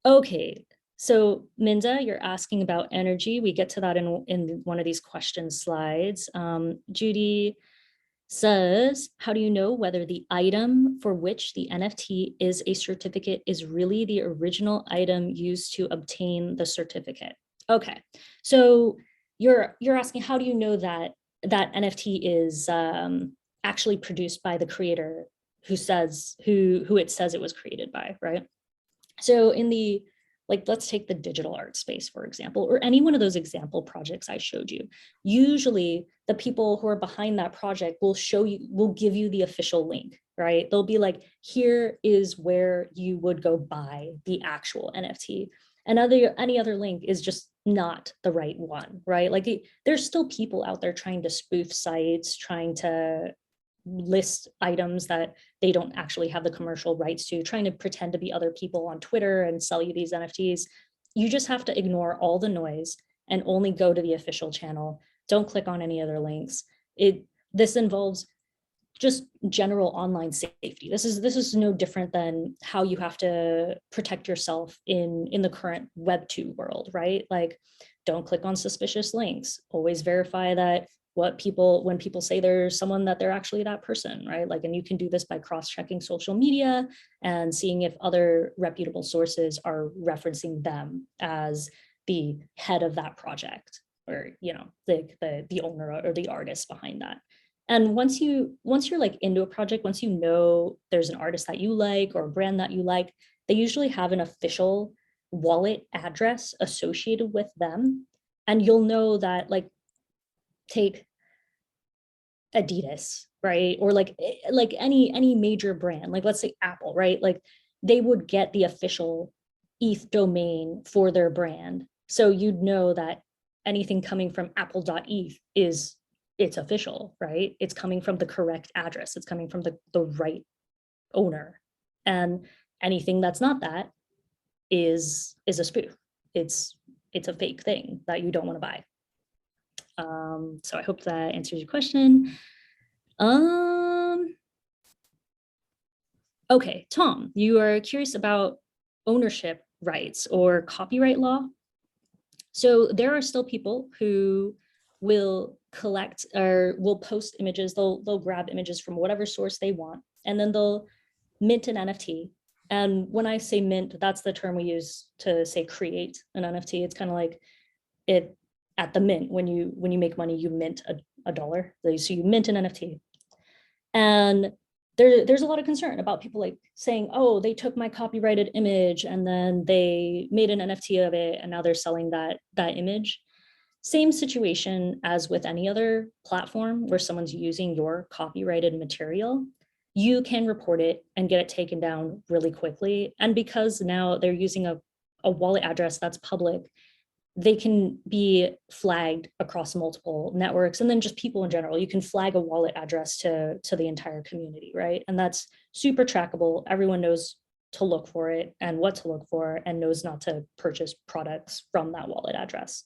Okay, so Minda, you're asking about energy. We get to that in one of these question slides. Judy says, how do you know whether the item for which the NFT is a certificate is really the original item used to obtain the certificate? Okay, so you're asking, how do you know that that NFT is actually produced by the creator who it says it was created by, right? So in the, like, let's take the digital art space, for example, or any one of those example projects I showed you. Usually the people who are behind that project will give you the official link, right? They'll be like, here is where you would go buy the actual NFT. And any other link is just not the right one, right? Like there's still people out there trying to spoof sites, trying to list items that they don't actually have the commercial rights to, trying to pretend to be other people on Twitter and sell you these NFTs. You just have to ignore all the noise and only go to the official channel. Don't click on any other links. This involves just general online safety. This is no different than how you have to protect yourself in the current Web2 world, right? Like, don't click on suspicious links. Always verify that when people say there's someone, that they're actually that person, right? Like, and you can do this by cross-checking social media and seeing if other reputable sources are referencing them as the head of that project, or, you know, the owner or the artist behind that. And once you're like into a project, once you know there's an artist that you like or a brand that you like, they usually have an official wallet address associated with them. And you'll know that, like, take Adidas, right? Or like any major brand, like let's say Apple, right? Like they would get the official ETH domain for their brand. So you'd know that anything coming from apple.eth it's official, right? It's coming from the correct address. It's coming from the right owner. And anything that's not that is a spoof. It's a fake thing that you don't want to buy. So I hope that answers your question. Okay, Tom, you are curious about ownership rights or copyright law. So there are still people who will collect or will post images. They'll grab images from whatever source they want, and then they'll mint an NFT. And when I say mint, that's the term we use to say create an NFT. It's kind of like it at the mint. When you make money, you mint a dollar. So you mint an NFT. And there's a lot of concern about people like saying, oh, they took my copyrighted image and then they made an NFT of it and now they're selling that image. Same situation as with any other platform where someone's using your copyrighted material. You can report it and get it taken down really quickly. And because now they're using a wallet address that's public, they can be flagged across multiple networks, and then just people in general. You can flag a wallet address to the entire community, right? And that's super trackable. Everyone knows to look for it and what to look for and knows not to purchase products from that wallet address.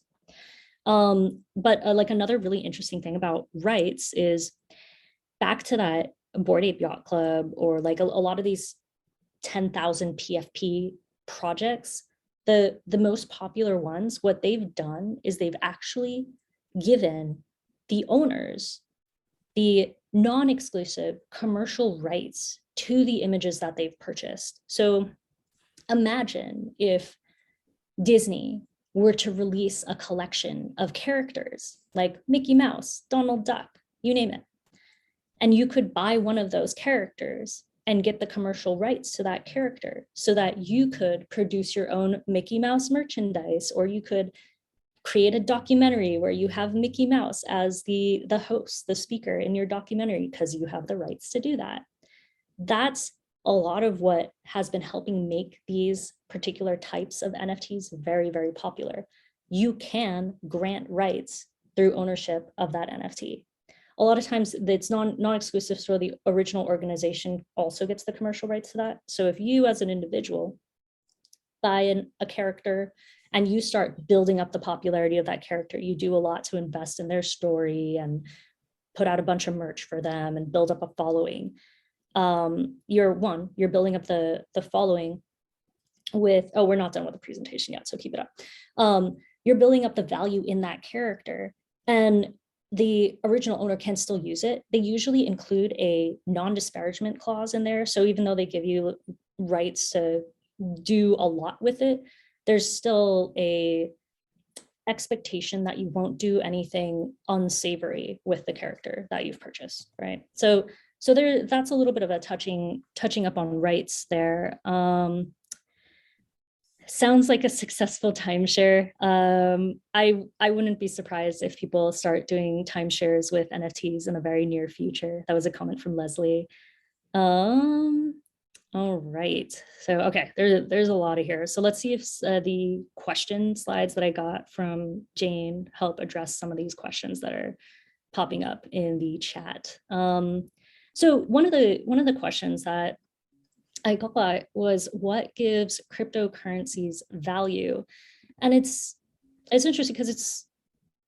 But like another really interesting thing about rights is back to that Bored Ape Yacht Club or like a lot of these 10,000 PFP projects. The most popular ones, what they've done is they've actually given the owners the non-exclusive commercial rights to the images that they've purchased. So imagine if Disney were to release a collection of characters like Mickey Mouse, Donald Duck, you name it, and you could buy one of those characters and get the commercial rights to that character so that you could produce your own Mickey Mouse merchandise, or you could create a documentary where you have Mickey Mouse as the host, the speaker in your documentary, because you have the rights to do that. That's a lot of what has been helping make these particular types of NFTs very, very popular. You can grant rights through ownership of that NFT. A lot of times it's non-exclusive, so the original organization also gets the commercial rights to that. So if you as an individual buy a character and you start building up the popularity of that character, you do a lot to invest in their story and put out a bunch of merch for them and build up a following. You're building up the following with, oh, we're not done with the presentation yet, so keep it up. You're building up the value in that character, and the original owner can still use it. They usually include a non-disparagement clause in there. So even though they give you rights to do a lot with it, there's still a expectation that you won't do anything unsavory with the character that you've purchased, right? So there, that's a little bit of a touching up on rights there. Sounds like a successful timeshare. I wouldn't be surprised if people start doing timeshares with NFTs in the very near future. That was a comment from Leslie. All right, so okay, there's a lot of here. So let's see if the question slides that I got from Jane help address some of these questions that are popping up in the chat. So one of the questions that I got was, what gives cryptocurrencies value? And it's interesting because it's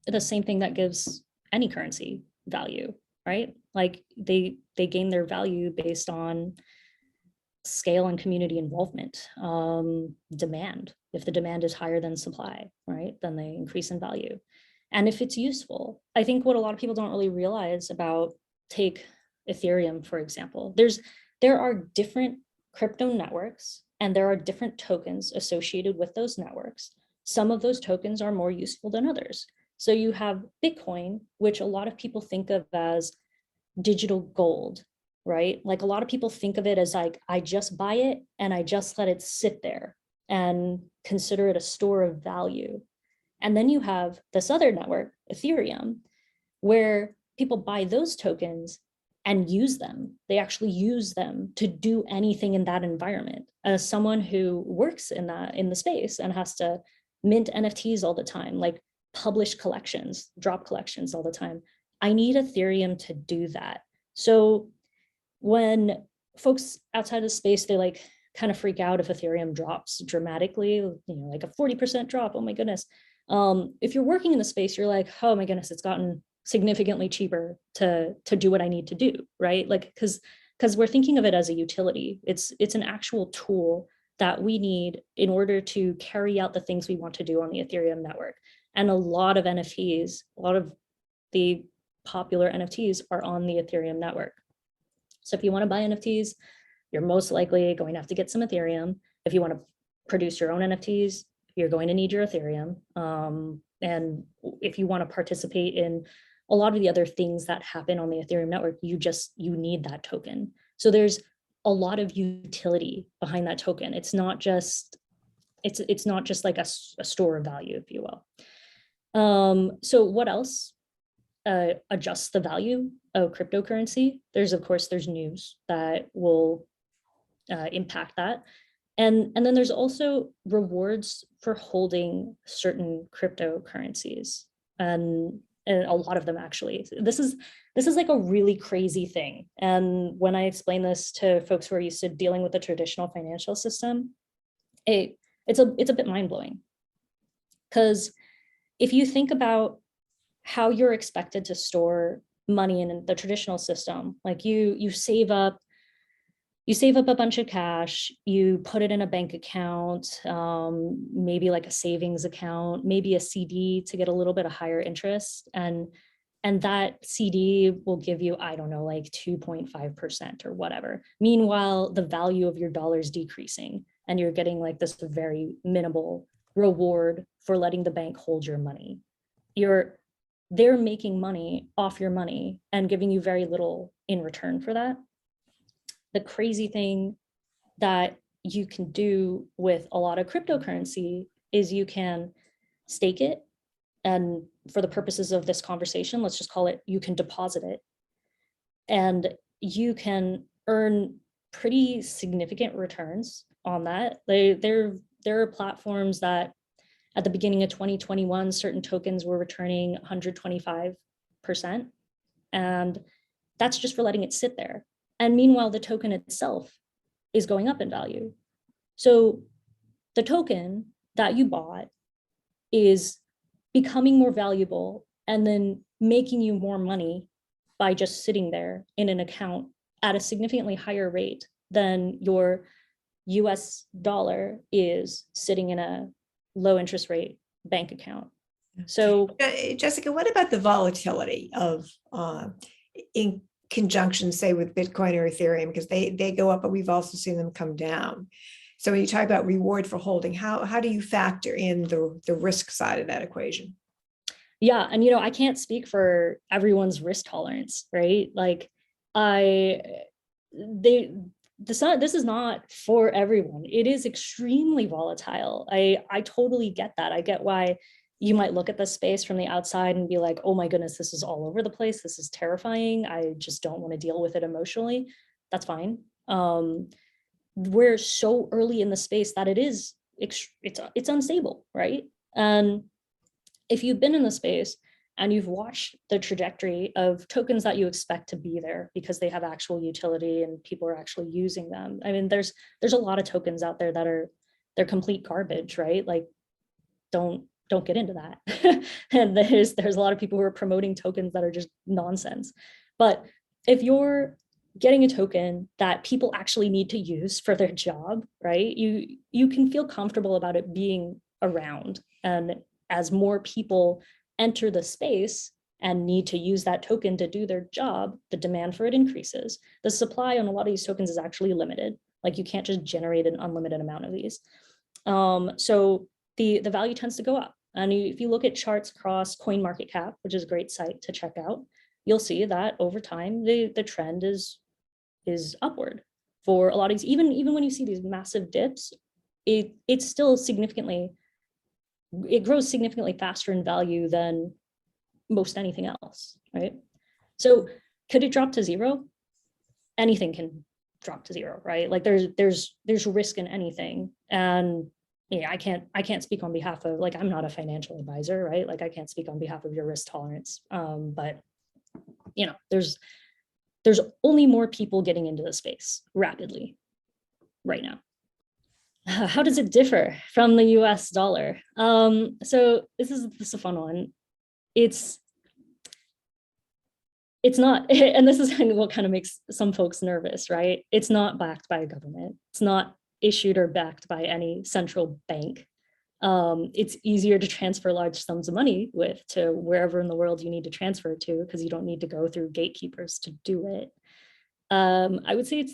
the same thing that gives any currency value, right? Like they gain their value based on scale and community involvement, demand. If the demand is higher than supply, right, then they increase in value. And if it's useful, I think what a lot of people don't really realize about, take Ethereum, for example, there are different crypto networks and there are different tokens associated with those networks. Some of those tokens are more useful than others. So you have Bitcoin, which a lot of people think of as digital gold, right? Like a lot of people think of it as like, I just buy it and I just let it sit there and consider it a store of value. And then you have this other network, Ethereum, where people buy those tokens and use them. They actually use them to do anything in that environment. As someone who works in the space and has to mint NFTs all the time, like publish collections, drop collections all the time, I need Ethereum to do that. So when folks outside of space, they like kind of freak out if Ethereum drops dramatically, like a 40% drop, oh my goodness. If you're working in the space, you're like, oh my goodness, it's gotten significantly cheaper to do what I need to do, right? Like, because we're thinking of it as a utility. It's an actual tool that we need in order to carry out the things we want to do on the Ethereum network. And a lot of NFTs, a lot of the popular NFTs are on the Ethereum network. So if you want to buy NFTs, you're most likely going to have to get some Ethereum. If you want to produce your own NFTs, you're going to need your Ethereum. And if you want to participate in a lot of the other things that happen on the Ethereum network, you need that token. So there's a lot of utility behind that token. It's not just like a store of value, if you will. So what else adjusts the value of cryptocurrency? There's news that will impact that. And then there's also rewards for holding certain cryptocurrencies, and a lot of them actually. This is like a really crazy thing. And when I explain this to folks who are used to dealing with the traditional financial system, it's a bit mind-blowing. Because if you think about how you're expected to store money in the traditional system, like you save up a bunch of cash, you put it in a bank account, maybe like a savings account, maybe a CD to get a little bit of higher interest. And that CD will give you, I don't know, like 2.5% or whatever. Meanwhile, the value of your dollar is decreasing and you're getting like this very minimal reward for letting the bank hold your money. They're making money off your money and giving you very little in return for that. The crazy thing that you can do with a lot of cryptocurrency is you can stake it. And for the purposes of this conversation, let's just call it, you can deposit it. And you can earn pretty significant returns on that. There are platforms that at the beginning of 2021, certain tokens were returning 125%. And that's just for letting it sit there. And meanwhile, the token itself is going up in value. So the token that you bought is becoming more valuable and then making you more money by just sitting there in an account at a significantly higher rate than your US dollar is sitting in a low interest rate bank account. So Jessica, what about the volatility of in conjunction, say, with Bitcoin or Ethereum, because they go up, but we've also seen them come down. So when you talk about reward for holding, how do you factor in the risk side of that equation? Yeah, and I can't speak for everyone's risk tolerance, right? Like this is not for everyone. It is extremely volatile. I totally get that. I get why you might look at the space from the outside and be like, oh my goodness, this is all over the place. This is terrifying. I just don't want to deal with it emotionally. That's fine. We're so early in the space that it's unstable, right? And if you've been in the space and you've watched the trajectory of tokens that you expect to be there because they have actual utility and people are actually using them. I mean, there's a lot of tokens out there that they're complete garbage, right? Like, don't get into that. And there's a lot of people who are promoting tokens that are just nonsense. But if you're getting a token that people actually need to use for their job, right? You can feel comfortable about it being around. And as more people enter the space and need to use that token to do their job, the demand for it increases. The supply on a lot of these tokens is actually limited. Like, you can't just generate an unlimited amount of these. So the value tends to go up. And if you look at charts across CoinMarketCap, which is a great site to check out, you'll see that over time, the trend is upward for a lot of these. Even when you see these massive dips, it's still it grows significantly faster in value than most anything else, right? So could it drop to zero? Anything can drop to zero, right? Like there's risk in anything. And yeah, I can't speak on behalf of, like, I'm not a financial advisor, right? Like, I can't speak on behalf of your risk tolerance. But there's only more people getting into the space rapidly right now. How does it differ from the US dollar? So this is a fun one. It's not, and this is what kind of makes some folks nervous, right? It's not backed by a government. It's not issued or backed by any central bank. It's easier to transfer large sums of money to wherever in the world you need to transfer it to, because you don't need to go through gatekeepers to do it. I would say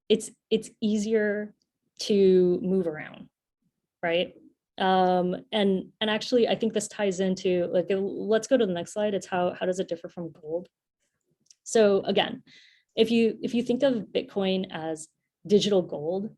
it's easier to move around, right? And actually, I think this ties into, like, let's go to the next slide. It's how does it differ from gold? So again, if you think of Bitcoin as digital gold,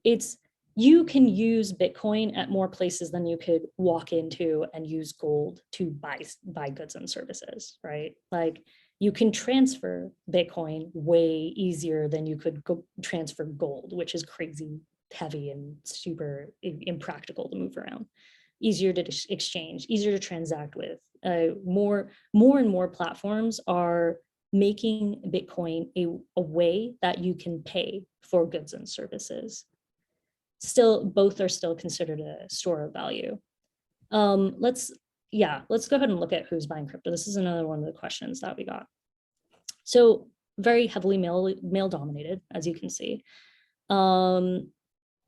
it's, you can use Bitcoin at more places than you could walk into and use gold to buy goods and services, right? Like, you can transfer Bitcoin way easier than you could transfer gold, which is crazy heavy and super impractical to move around. Easier to exchange, easier to transact with. More and more platforms are making Bitcoin a way that you can pay for goods and services. Still, both are still considered a store of value. Let's go ahead and look at who's buying crypto. This is another one of the questions that we got. So very heavily male dominated, as you can see.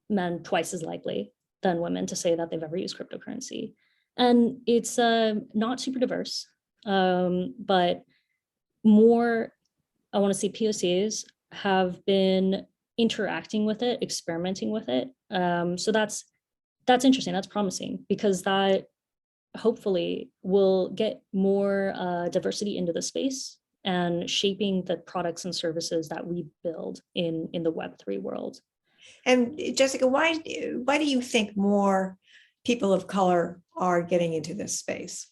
Men twice as likely than women to say that they've ever used cryptocurrency. And it's not super diverse, but more, I want to say POCs have been interacting with it, experimenting with it. So that's interesting, that's promising, because that hopefully will get more diversity into the space and shaping the products and services that we build in the Web3 world. And Jessica, why do you think more people of color are getting into this space?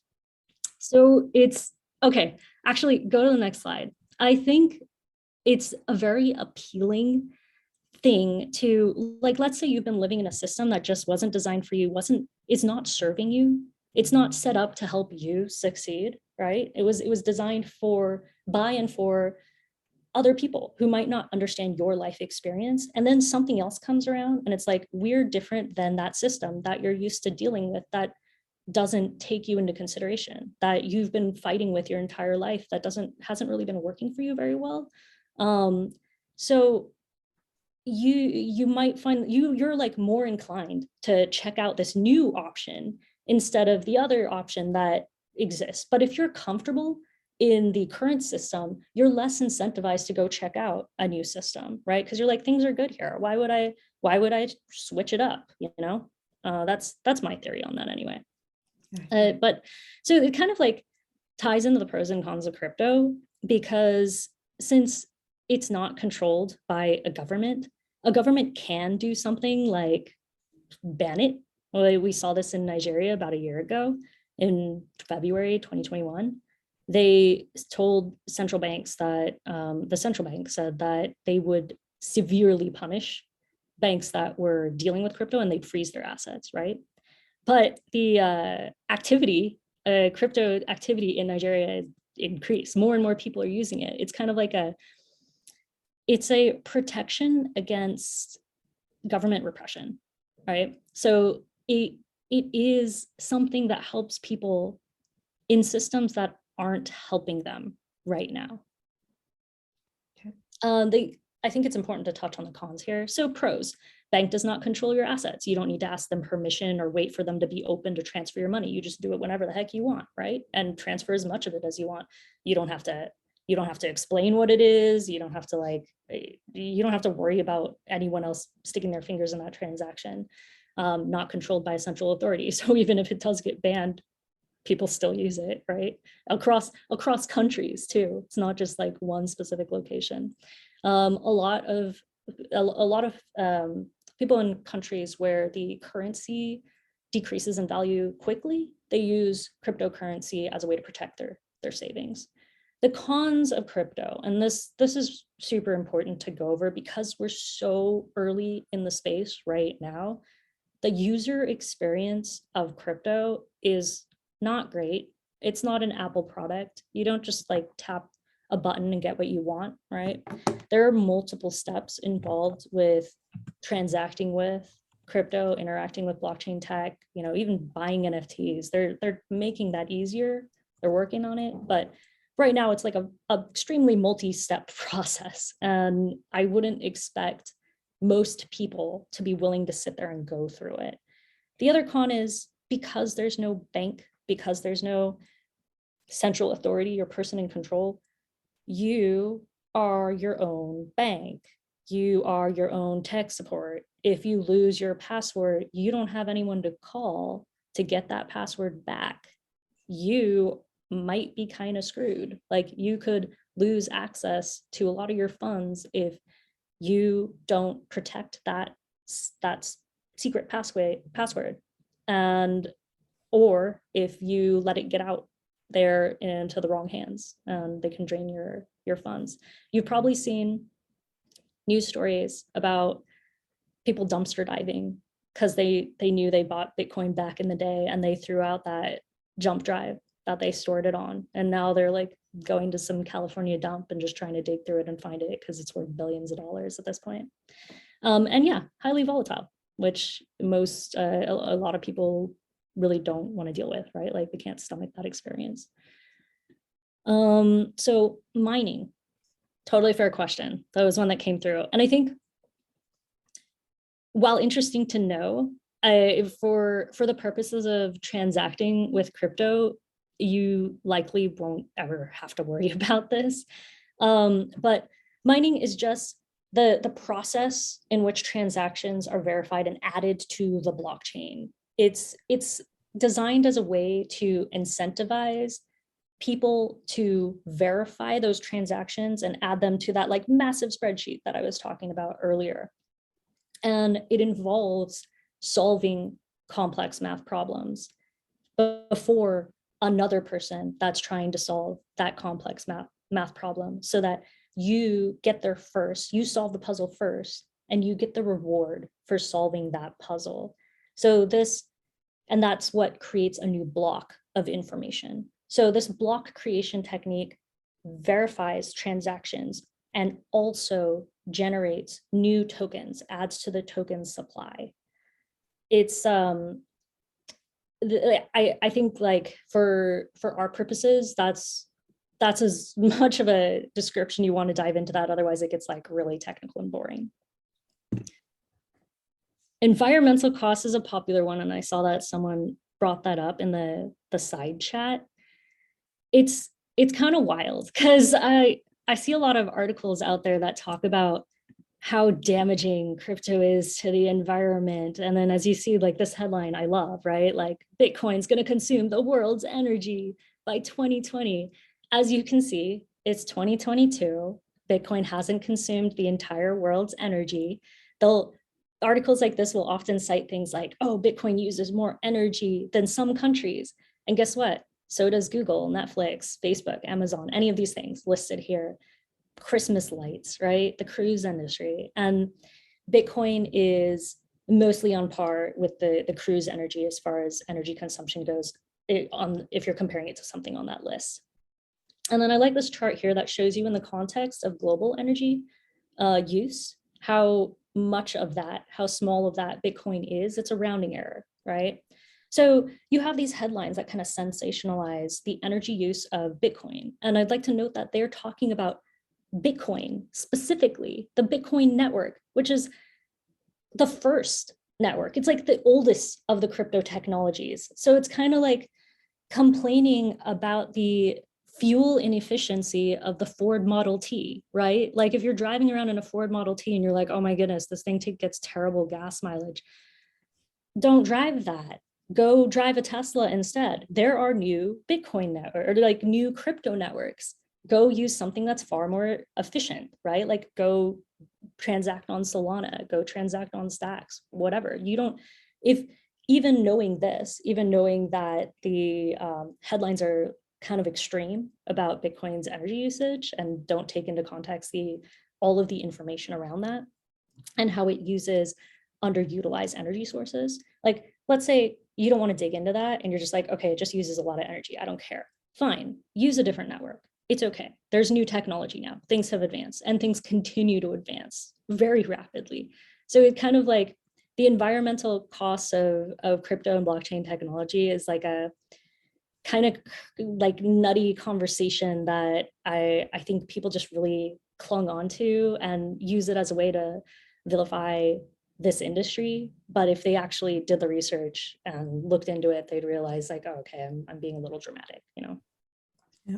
So it's, okay, actually go to the next slide. I think it's a very appealing thing to, like, let's say you've been living in a system that just wasn't designed for you, it's not serving you, it's not set up to help you succeed, right? It was designed by and for other people who might not understand your life experience. And then something else comes around and it's like, we're different than that system that you're used to dealing with, that doesn't take you into consideration, that you've been fighting with your entire life, that hasn't really been working for you very well. So you might find you're like more inclined to check out this new option instead of the other option that exists. But if you're comfortable in the current system, you're less incentivized to go check out a new system, right? Because you're like, things are good here. Why would I switch it up? You know, that's my theory on that anyway. But so it kind of like ties into the pros and cons of crypto, because since it's not controlled by a government can do something like ban it. Well, we saw this in Nigeria about a year ago in February 2021. They told central banks that the central bank said that they would severely punish banks that were dealing with crypto and they'd freeze their assets, right? But the crypto activity in Nigeria increased. More and more people are using it. It's kind of like it's a protection against government repression, right? So it is something that helps people in systems that aren't helping them right now. Okay. I think it's important to touch on the cons here. So pros, bank does not control your assets. You don't need to ask them permission or wait for them to be open to transfer your money. You just do it whenever the heck you want, right? And transfer as much of it as you want. You don't have to explain what it is. You don't have to worry about anyone else sticking their fingers in that transaction. Not controlled by a central authority. So even if it does get banned, people still use it, right? Across countries too. It's not just like one specific location. A lot of people in countries where the currency decreases in value quickly, they use cryptocurrency as a way to protect their savings. The cons of crypto, and this is super important to go over because we're so early in the space right now. The user experience of crypto is not great. It's not an Apple product. You don't just like tap a button and get what you want, right? There are multiple steps involved with transacting with crypto, interacting with blockchain tech, even buying NFTs. They're making that easier. They're working on it, but right now it's like a extremely multi-step process, and I wouldn't expect most people to be willing to sit there and go through it. The other con is because there's no bank, because there's no central authority or person in control, you are your own bank. you are your own tech support. If you lose your password, you don't have anyone to call to get that password back. You might be kind of screwed. Like you could lose access to a lot of your funds if you don't protect that secret password. And or if you let it get out there into the wrong hands, and they can drain your funds. You've probably seen news stories about people dumpster diving because they knew they bought Bitcoin back in the day and they threw out that jump drive that they stored it on. And now they're like going to some California dump and just trying to dig through it and find it because it's worth billions of dollars at this point. And yeah, highly volatile, which most, a lot of people really don't want to deal with, right? Like they can't stomach that experience. So mining, totally fair question. That was one that came through. And I think while interesting to know, for the purposes of transacting with crypto, you likely won't ever have to worry about this. But mining is just the process in which transactions are verified and added to the blockchain. It's designed as a way to incentivize people to verify those transactions and add them to that like massive spreadsheet that I was talking about earlier. And it involves solving complex math problems before another person that's trying to solve that complex math problem, so that you get there first, you solve the puzzle first, and you get the reward for solving that puzzle. So and that's what creates a new block of information. So this block creation technique verifies transactions and also generates new tokens, adds to the token supply. It's I think like for our purposes, that's as much of a description you want to dive into that. Otherwise it gets like really technical and boring. Environmental costs is a popular one, and I saw that someone brought that up in the side chat. It's kind of wild because I see a lot of articles out there that talk about how damaging crypto is to the environment. And then as you see, like this headline I love, right? Like Bitcoin's going to consume the world's energy by 2020. As you can see, it's 2022. Bitcoin hasn't consumed the entire world's energy. Articles like this will often cite things like, oh, Bitcoin uses more energy than some countries. And guess what? So does Google, Netflix, Facebook, Amazon, any of these things listed here. Christmas lights, right? The cruise industry. And Bitcoin is mostly on par with the cruise energy as far as energy consumption goes, if you're comparing it to something on that list. And then I like this chart here that shows you in the context of global energy use, how much of that, how small of that Bitcoin is. It's a rounding error, right? So you have these headlines that kind of sensationalize the energy use of Bitcoin. And I'd like to note that they're talking about Bitcoin, specifically the Bitcoin network, which is the first network. It's like the oldest of the crypto technologies. So it's kind of like complaining about the fuel inefficiency of the Ford Model T, right? Like if you're driving around in a Ford Model T and you're like, oh my goodness, this thing gets terrible gas mileage. Don't drive that. Go drive a Tesla instead. There are new Bitcoin network or like new crypto networks. Go use something that's far more efficient, right? Like go transact on Solana, go transact on Stacks, whatever. You don't, if even knowing this, even knowing that the headlines are kind of extreme about Bitcoin's energy usage and don't take into context all of the information around that and how it uses underutilized energy sources. Like, let's say you don't want to dig into that and you're just like, okay, it just uses a lot of energy. I don't care. Fine, use a different network. It's okay. There's new technology now. Things have advanced and things continue to advance very rapidly. So it kind of like the environmental costs of crypto and blockchain technology is like a kind of like nutty conversation that I think people just really clung onto and use it as a way to vilify this industry. But if they actually did the research and looked into it, they'd realize like, oh, okay, I'm being a little dramatic, you know? Yeah.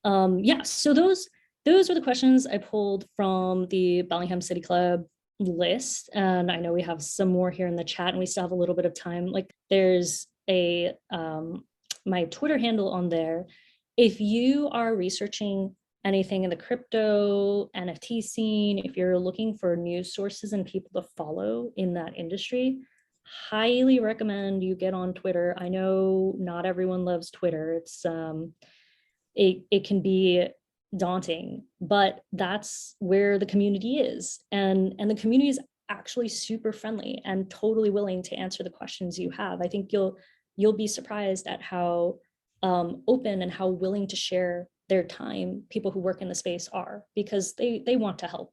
Yeah, so those those were the questions I pulled from the Bellingham City Club list. And I know we have some more here in the chat and we still have a little bit of time. Like there's a my Twitter handle on there. If you are researching anything in the crypto NFT scene, if you're looking for news sources and people to follow in that industry, highly recommend you get on Twitter. I know not everyone loves Twitter. It's it can be daunting, but that's where the community is. And the community is actually super friendly and totally willing to answer the questions you have. I think you'll be surprised at how open and how willing to share their time people who work in the space are, because they want to help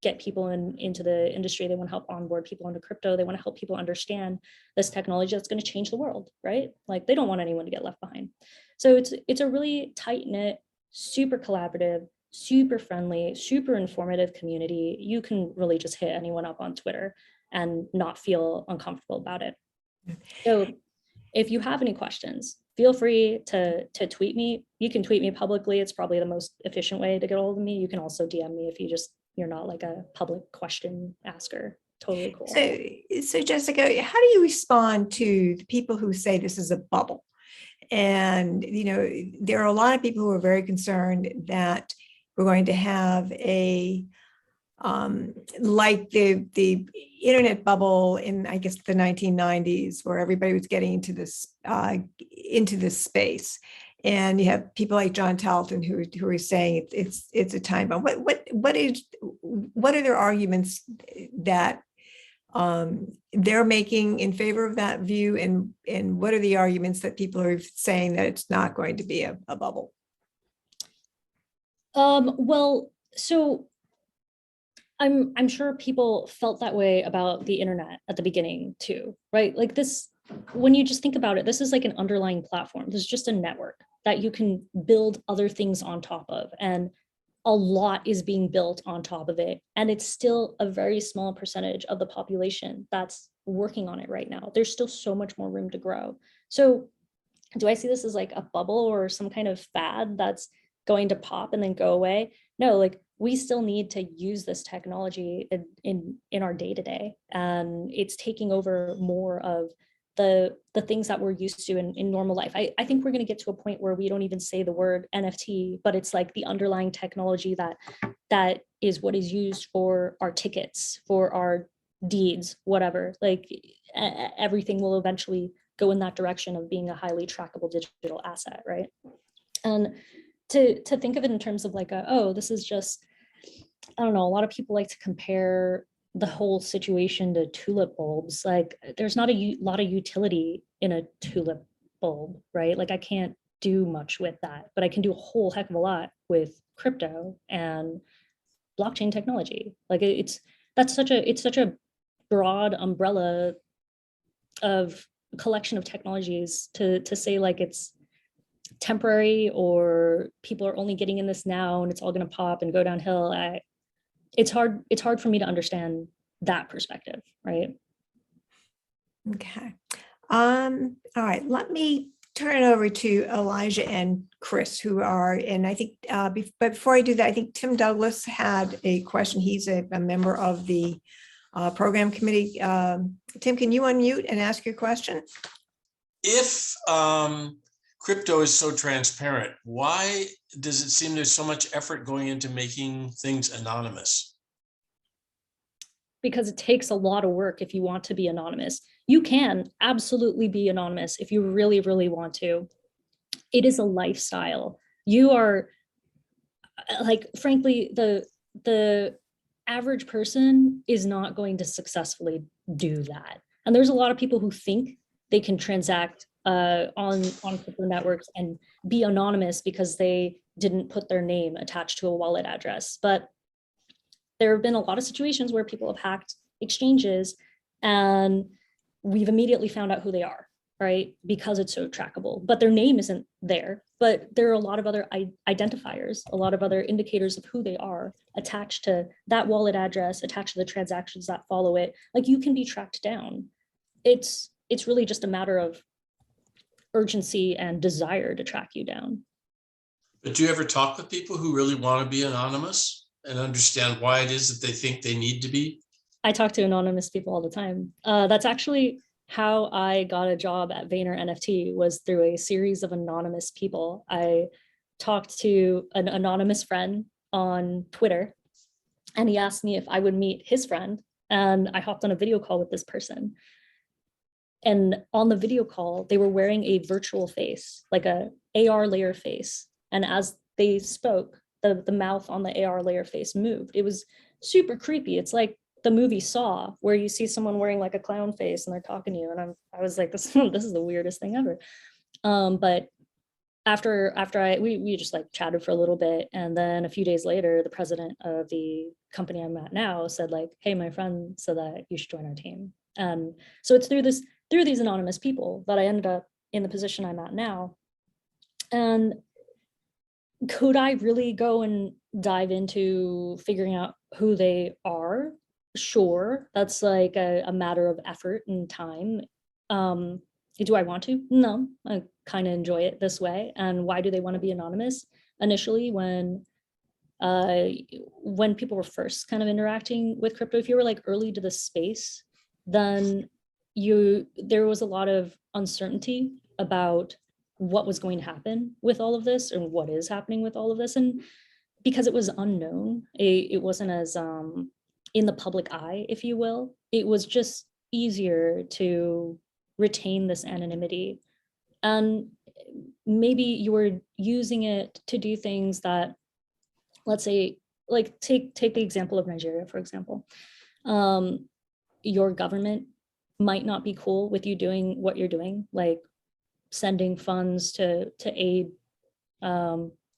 get people into the industry. They want to help onboard people into crypto. They want to help people understand this technology that's going to change the world, right? Like they don't want anyone to get left behind. So it's a really tight-knit, super collaborative, super friendly, super informative community. You can really just hit anyone up on Twitter and not feel uncomfortable about it. So if you have any questions, feel free to tweet me. You can tweet me publicly. It's probably the most efficient way to get a hold of me. You can also DM me if you're not like a public question asker. Totally cool. So Jessica, how do you respond to the people who say this is a bubble? And, there are a lot of people who are very concerned that we're going to have like the internet bubble in, I guess, the 1990s, where everybody was getting into this space. And you have people like John Talton who are saying it's a time bomb. What are their arguments that they're making in favor of that view, and what are the arguments that people are saying that it's not going to be a bubble? Well, so I'm sure people felt that way about the internet at the beginning too, right? Like this, when you just think about it, this is like an underlying platform. This is just a network that you can build other things on top of. And a lot is being built on top of it. And it's still a very small percentage of the population that's working on it right now. There's still so much more room to grow. So do I see this as like a bubble or some kind of fad that's going to pop and then go away? No, like we still need to use this technology in our day-to-day. And it's taking over more of the things that we're used to in normal life. I think we're going to get to a point where we don't even say the word NFT, but it's like the underlying technology that is what is used for our tickets, for our deeds, whatever. Like everything will eventually go in that direction of being a highly trackable digital asset, right? And to think of it in terms of like this is just, I don't know, a lot of people like to compare the whole situation to tulip bulbs. Like there's not a lot of utility in a tulip bulb, right? Like I can't do much with that, but I can do a whole heck of a lot with crypto and blockchain technology. Like it's such a broad umbrella of a collection of technologies to say like it's temporary or people are only getting in this now and it's all going to pop and go downhill. It's hard for me to understand that perspective, right? Okay. All right. Let me turn it over to Elijah and Chris, who are, and I think, but before I do that, I think Tim Douglas had a question. He's a member of the program committee. Tim, can you unmute and ask your question? If crypto is so transparent, why does it seem there's so much effort going into making things anonymous? Because it takes a lot of work if you want to be anonymous. You can absolutely be anonymous if you really, really want to. It is a lifestyle. You are, like, frankly, the average person is not going to successfully do that. And there's a lot of people who think they can transact on crypto networks and be anonymous because they didn't put their name attached to a wallet address. But there have been a lot of situations where people have hacked exchanges and we've immediately found out who they are, right? Because it's so trackable, but their name isn't there. But there are a lot of other identifiers, a lot of other indicators of who they are attached to that wallet address, attached to the transactions that follow it. Like you can be tracked down. It's really just a matter of urgency and desire to track you down. But do you ever talk with people who really want to be anonymous and understand why it is that they think they need to be? I talk to anonymous people all the time. That's actually how I got a job at Vayner NFT, was through a series of anonymous people. I talked to an anonymous friend on Twitter, and he asked me if I would meet his friend, and I hopped on a video call with this person. And on the video call, they were wearing a virtual face, like a AR layer face. And as they spoke, the mouth on the AR layer face moved. It was super creepy. It's like the movie Saw, where you see someone wearing like a clown face and they're talking to you. And I was like, this is the weirdest thing ever. But after we just like chatted for a little bit, and then a few days later, the president of the company I'm at now said like, hey, my friend said that you should join our team. And so it's through these anonymous people that I ended up in the position I'm at now. And could I really go and dive into figuring out who they are? Sure, that's like a matter of effort and time. Do I want to? No, I kind of enjoy it this way. And why do they want to be anonymous? Initially, when people were first kind of interacting with crypto, if you were like early to the space, then there was a lot of uncertainty about what was going to happen with all of this, and what is happening with all of this. And because it was unknown, it wasn't as in the public eye, if you will, it was just easier to retain this anonymity. And maybe you were using it to do things that, let's say, like take the example of Nigeria, for example. Your government might not be cool with you doing what you're doing, like sending funds to aid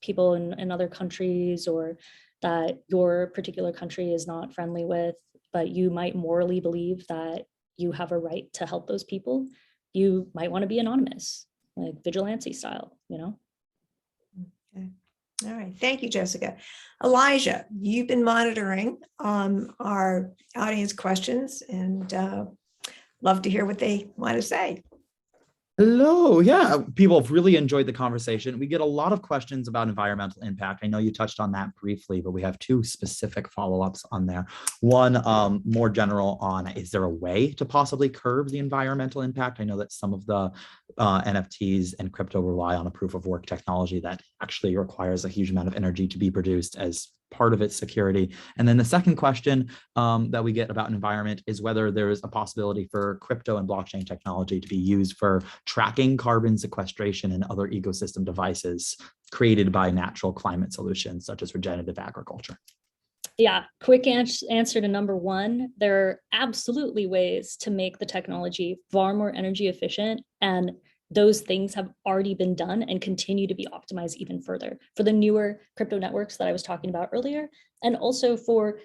people in other countries, or that your particular country is not friendly with, but you might morally believe that you have a right to help those people. You might want to be anonymous, like vigilante style, you know? Okay. All right. Thank you, Jessica. Elijah, you've been monitoring our audience questions, and love to hear what they want to say. Hello. Yeah, people have really enjoyed the conversation. We get a lot of questions about environmental impact. I know you touched on that briefly, but we have two specific follow-ups on there. One, more general on, is there a way to possibly curb the environmental impact? I know that some of the NFTs and crypto rely on a proof of work technology that actually requires a huge amount of energy to be produced as part of its security. And then the second question that we get about environment is whether there is a possibility for crypto and blockchain technology to be used for tracking carbon sequestration and other ecosystem devices created by natural climate solutions, such as regenerative agriculture. Yeah, quick answer to number one, there are absolutely ways to make the technology far more energy efficient, and those things have already been done and continue to be optimized even further for the newer crypto networks that I was talking about earlier, and also for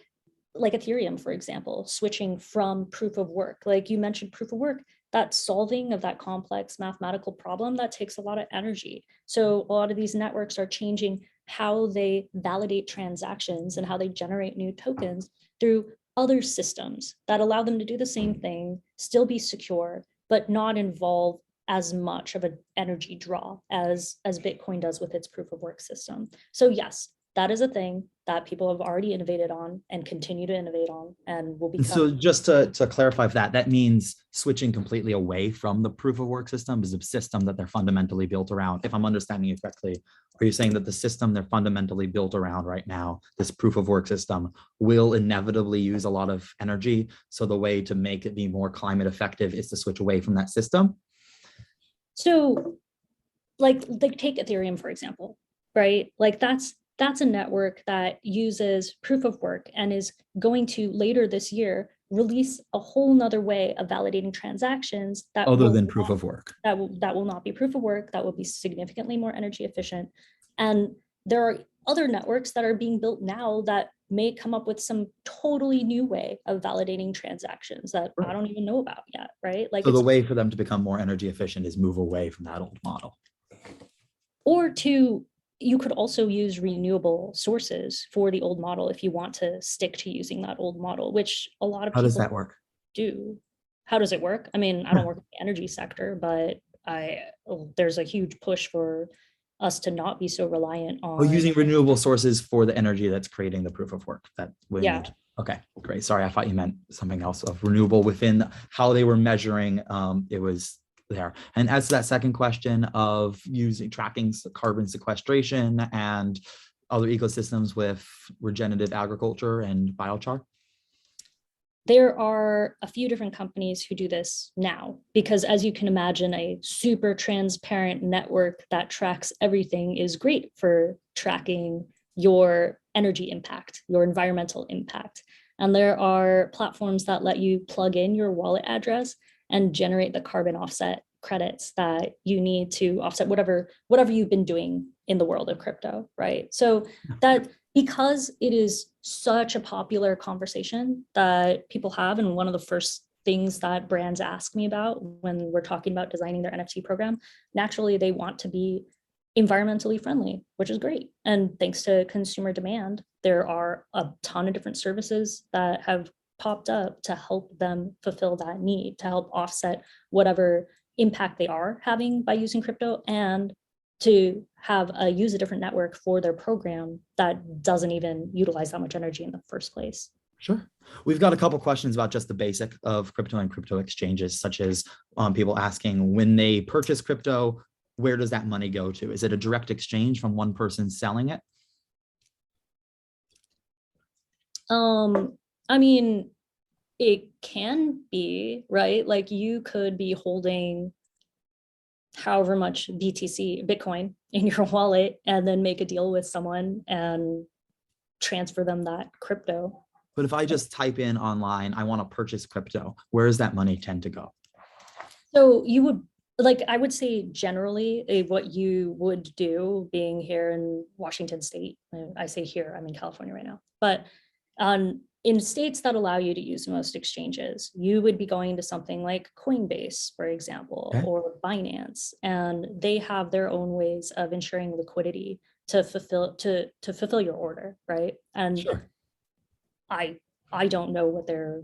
like Ethereum, for example, switching from proof of work. Like you mentioned proof of work, that solving of that complex mathematical problem, that takes a lot of energy. So a lot of these networks are changing how they validate transactions and how they generate new tokens through other systems that allow them to do the same thing, still be secure, but not involve as much of an energy draw as Bitcoin does with its proof of work system. So yes, that is a thing that people have already innovated on and continue to innovate on, and will become. So just to clarify that means switching completely away from the proof of work system is a system that they're fundamentally built around. If I'm understanding you correctly, are you saying that the system they're fundamentally built around right now, this proof of work system, will inevitably use a lot of energy? So the way to make it be more climate effective is to switch away from that system? So like take Ethereum, for example, right? Like that's a network that uses proof of work and is going to later this year release a whole nother way of validating transactions that other than proof of work. That will not be proof of work, that will be significantly more energy efficient. And there are other networks that are being built now that may come up with some totally new way of validating transactions that I don't even know about yet, right? Like, so the way for them to become more energy efficient is move away from that old model. Or you could also use renewable sources for the old model if you want to stick to using that old model, which a lot of people. How does that work? Do. How does it work? I mean, I don't work in the energy sector, but there's a huge push for us to not be so reliant on. Oh, using renewable sources for the energy that's creating the proof of work that we Yeah. need. Okay, great. Sorry, I thought you meant something else of renewable within how they were measuring. It was there. And as to that second question of tracking carbon sequestration and other ecosystems with regenerative agriculture and biochar. There are a few different companies who do this now, because as you can imagine, a super transparent network that tracks everything is great for tracking your energy impact, your environmental impact. And there are platforms that let you plug in your wallet address and generate the carbon offset credits that you need to offset whatever you've been doing in the world of crypto, right? So that, because it is such a popular conversation that people have, and one of the first things that brands ask me about when we're talking about designing their NFT program, naturally they want to be environmentally friendly, which is great. And thanks to consumer demand, there are a ton of different services that have popped up to help them fulfill that need, to help offset whatever impact they are having by using crypto, and to use a different network for their program that doesn't even utilize that much energy in the first place. Sure. We've got a couple questions about just the basic of crypto and crypto exchanges, such as people asking, when they purchase crypto, where does that money go to? Is it a direct exchange from one person selling it? I mean, it can be, right? Like you could be holding however much Bitcoin in your wallet and then make a deal with someone and transfer them that crypto. But if I just type in online, I want to purchase crypto, where does that money tend to go? So you would, I would say generally what you would do, being here in Washington State, I say here, I'm in California right now, but in states that allow you to use most exchanges, you would be going to something like Coinbase, for example, Okay. or Binance, and they have their own ways of ensuring liquidity to fulfill your order, right? And Sure. I don't know what their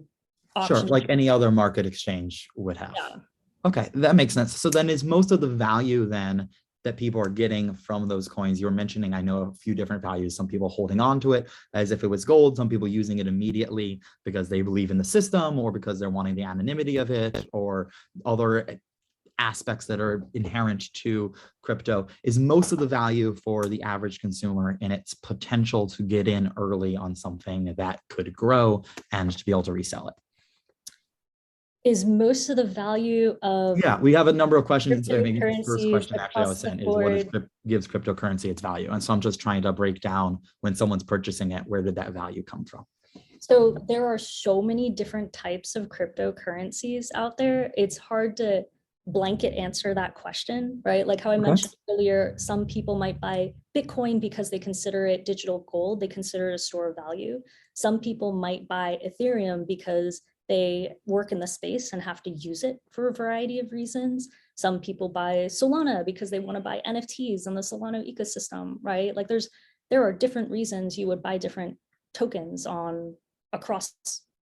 Sure, options. like any other market exchange would have. Yeah. Okay, that makes sense. So then is most of the value then that people are getting from those coins, you were mentioning, I know a few different values, some people holding on to it as if it was gold, some people using it immediately because they believe in the system or because they're wanting the anonymity of it or other aspects that are inherent to crypto. Is most of the value for the average consumer in its potential to get in early on something that could grow and to be able to resell it? Is most of the value of We have a number of questions. I mean, the first cryptocurrencies question actually I was across the saying is what is board. gives cryptocurrency its value? And so I'm just trying to break down when someone's purchasing it, where did that value come from? So there are so many different types of cryptocurrencies out there. It's hard to blanket answer that question, right? Like how I mentioned earlier, some people might buy Bitcoin because they consider it digital gold. They consider it a store of value. Some people might buy Ethereum because they work in the space and have to use it for a variety of reasons. Some people buy Solana because they want to buy NFTs in the Solana ecosystem, right? Like there are different reasons you would buy different tokens across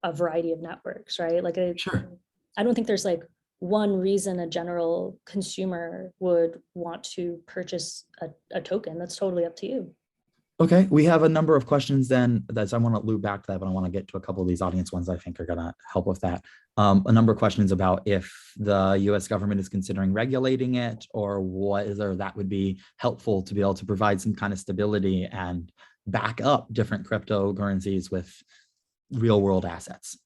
a variety of networks, right? Like Sure. I don't think there's like one reason a general consumer would want to purchase a token. That's totally up to you. Okay, we have a number of questions then that I want to loop back to that, but I want to get to a couple of these audience ones I think are going to help with that. A number of questions about if the US government is considering regulating it or whether that would be helpful to be able to provide some kind of stability and back up different cryptocurrencies with real world assets.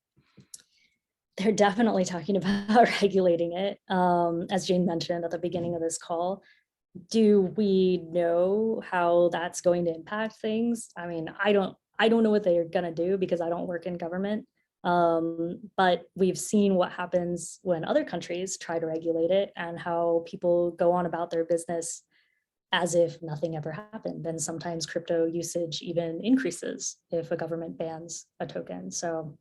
They're definitely talking about regulating it. As Jane mentioned at the beginning of this call, do we know how that's going to impact things? I mean, I don't know what they're going to do because I don't work in government. But we've seen what happens when other countries try to regulate it and how people go on about their business as if nothing ever happened. And sometimes crypto usage even increases if a government bans a token. So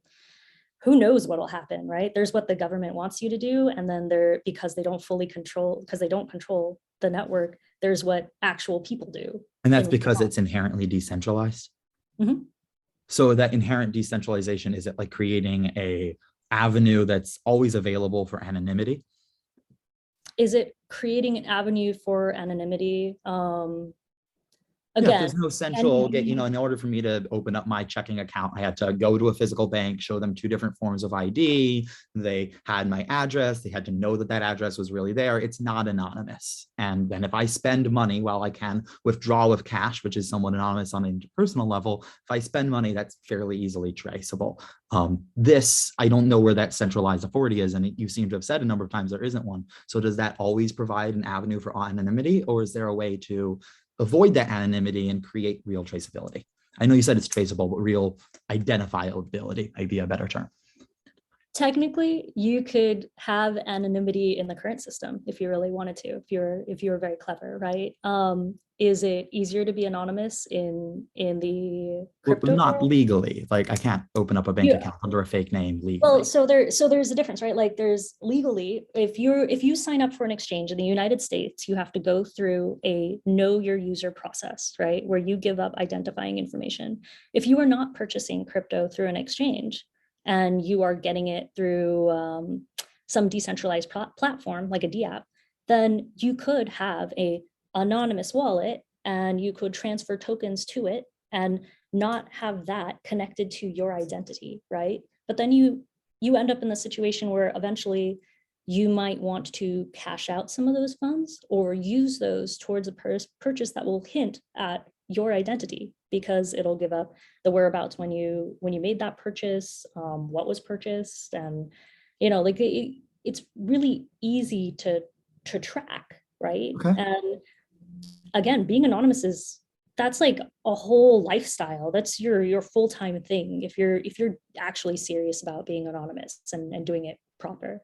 who knows what will happen, right? There's what the government wants you to do. And then because they don't control the network, there's what actual people do. And that's because it's inherently decentralized. Mm-hmm. So that inherent decentralization, is it like creating a avenue that's always available for anonymity? is it creating an avenue for anonymity? Yeah, Again, there's no central, in order for me to open up my checking account, I had to go to a physical bank, show them 2 different forms of ID. They had my address. They had to know that that address was really there. It's not anonymous. And then if I spend money, while I can withdraw with cash, which is somewhat anonymous on an interpersonal level, if I spend money, that's fairly easily traceable. I don't know where that centralized authority is. And you seem to have said a number of times there isn't one. So does that always provide an avenue for anonymity, or is there a way to avoid that anonymity and create real traceability? I know you said it's traceable, but real identifiability might be a better term. technically, you could have anonymity in the current system if you really wanted to, if you were very clever, right? Is it easier to be anonymous in the crypto Not world? legally. Like, I can't open up a bank account under a fake name legally. Well, so there's a difference, right? Like, there's legally, if you sign up for an exchange in the United States, you have to go through a know your user process, right? Where you give up identifying information. If you are not purchasing crypto through an exchange and you are getting it through some decentralized platform like a DApp, then you could have a anonymous wallet and you could transfer tokens to it and not have that connected to your identity, right? But then you end up in the situation where eventually you might want to cash out some of those funds or use those towards a purchase that will hint at your identity, because it'll give up the whereabouts when you made that purchase, what was purchased, and like it's really easy to track, right? Okay. And again, being anonymous that's like a whole lifestyle. That's your full-time thing if you're actually serious about being anonymous and doing it proper.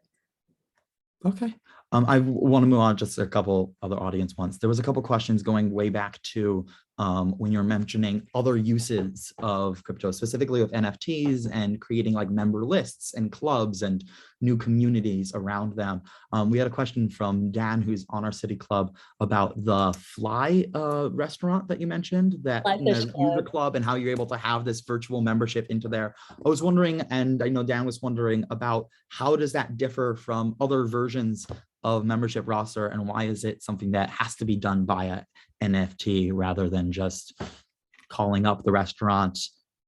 Okay. I want to move on just a couple other audience ones. There was a couple questions going way back to when you're mentioning other uses of crypto, specifically with NFTs and creating like member lists and clubs and new communities around them. We had a question from Dan, who's on our city club, about the Fly restaurant that you mentioned, that Flyfish user Club. club, and how you're able to have this virtual membership into there. I was wondering, and I know Dan was wondering about, how does that differ from other versions of membership roster, and why is it something that has to be done via NFT rather than just calling up the restaurant,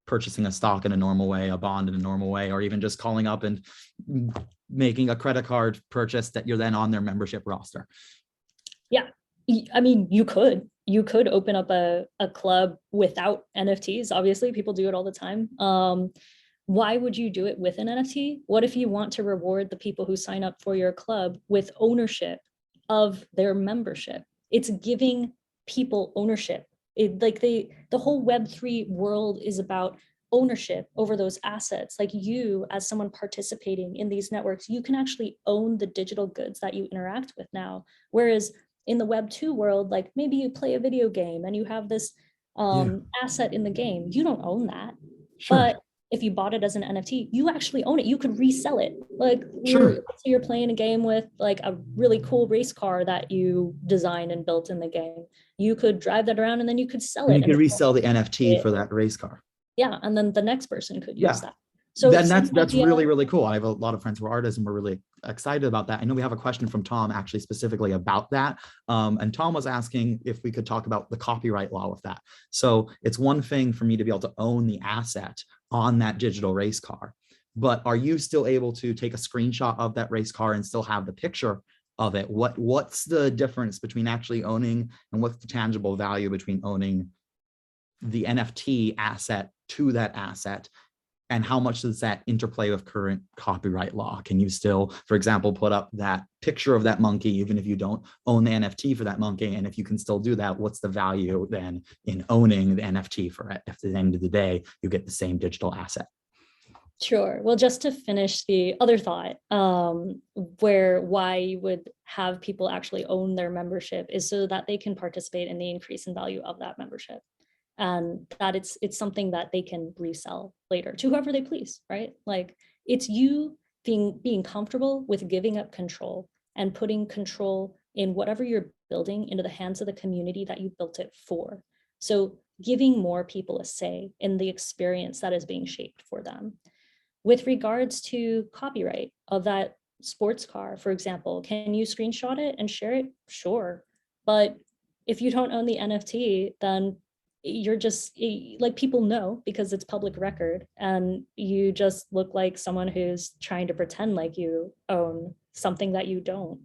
purchasing a stock in a normal way, a bond in a normal way, or even just calling up and making a credit card purchase that you're then on their membership roster? Yeah, I mean, you could open up a club without NFTs. Obviously, people do it all the time. Why would you do it with an NFT? What if you want to reward the people who sign up for your club with ownership of their membership? It's giving people ownership. The whole Web3 world is about ownership over those assets. Like, you, as someone participating in these networks, you can actually own the digital goods that you interact with now. Whereas in the Web2 world, like, maybe you play a video game and you have this asset in the game. You don't own that. Sure. But if you bought it as an NFT, you actually own it. You could resell it. Like, Sure. you're playing a game with like a really cool race car that you designed and built in the game. You could drive that around and then you could sell it. And you could resell the NFT for that race car. Yeah, and then the next person could Yeah. use that. So then that's really, really cool. I have a lot of friends who are artists and we're really excited about that. I know we have a question from Tom actually specifically about that. And Tom was asking if we could talk about the copyright law with that. So it's one thing for me to be able to own the asset on that digital race car, but are you still able to take a screenshot of that race car and still have the picture of it? What's the difference between actually owning, and what's the tangible value between owning the NFT asset to that asset? And how much does that interplay with current copyright law? Can you still, for example, put up that picture of that monkey, even if you don't own the NFT for that monkey? And if you can still do that, what's the value then in owning the NFT for it? If at the end of the day, you get the same digital asset. Sure. Well, just to finish the other thought, why you would have people actually own their membership is so that they can participate in the increase in value of that membership. And that it's something that they can resell later to whoever they please, right? Like, it's you being comfortable with giving up control and putting control in whatever you're building into the hands of the community that you built it for. So giving more people a say in the experience that is being shaped for them. With regards to copyright of that sports car, for example. Can you screenshot it and share it? Sure. But if you don't own the NFT, then you're just like, people know because it's public record, and you just look like someone who's trying to pretend like you own something that you don't.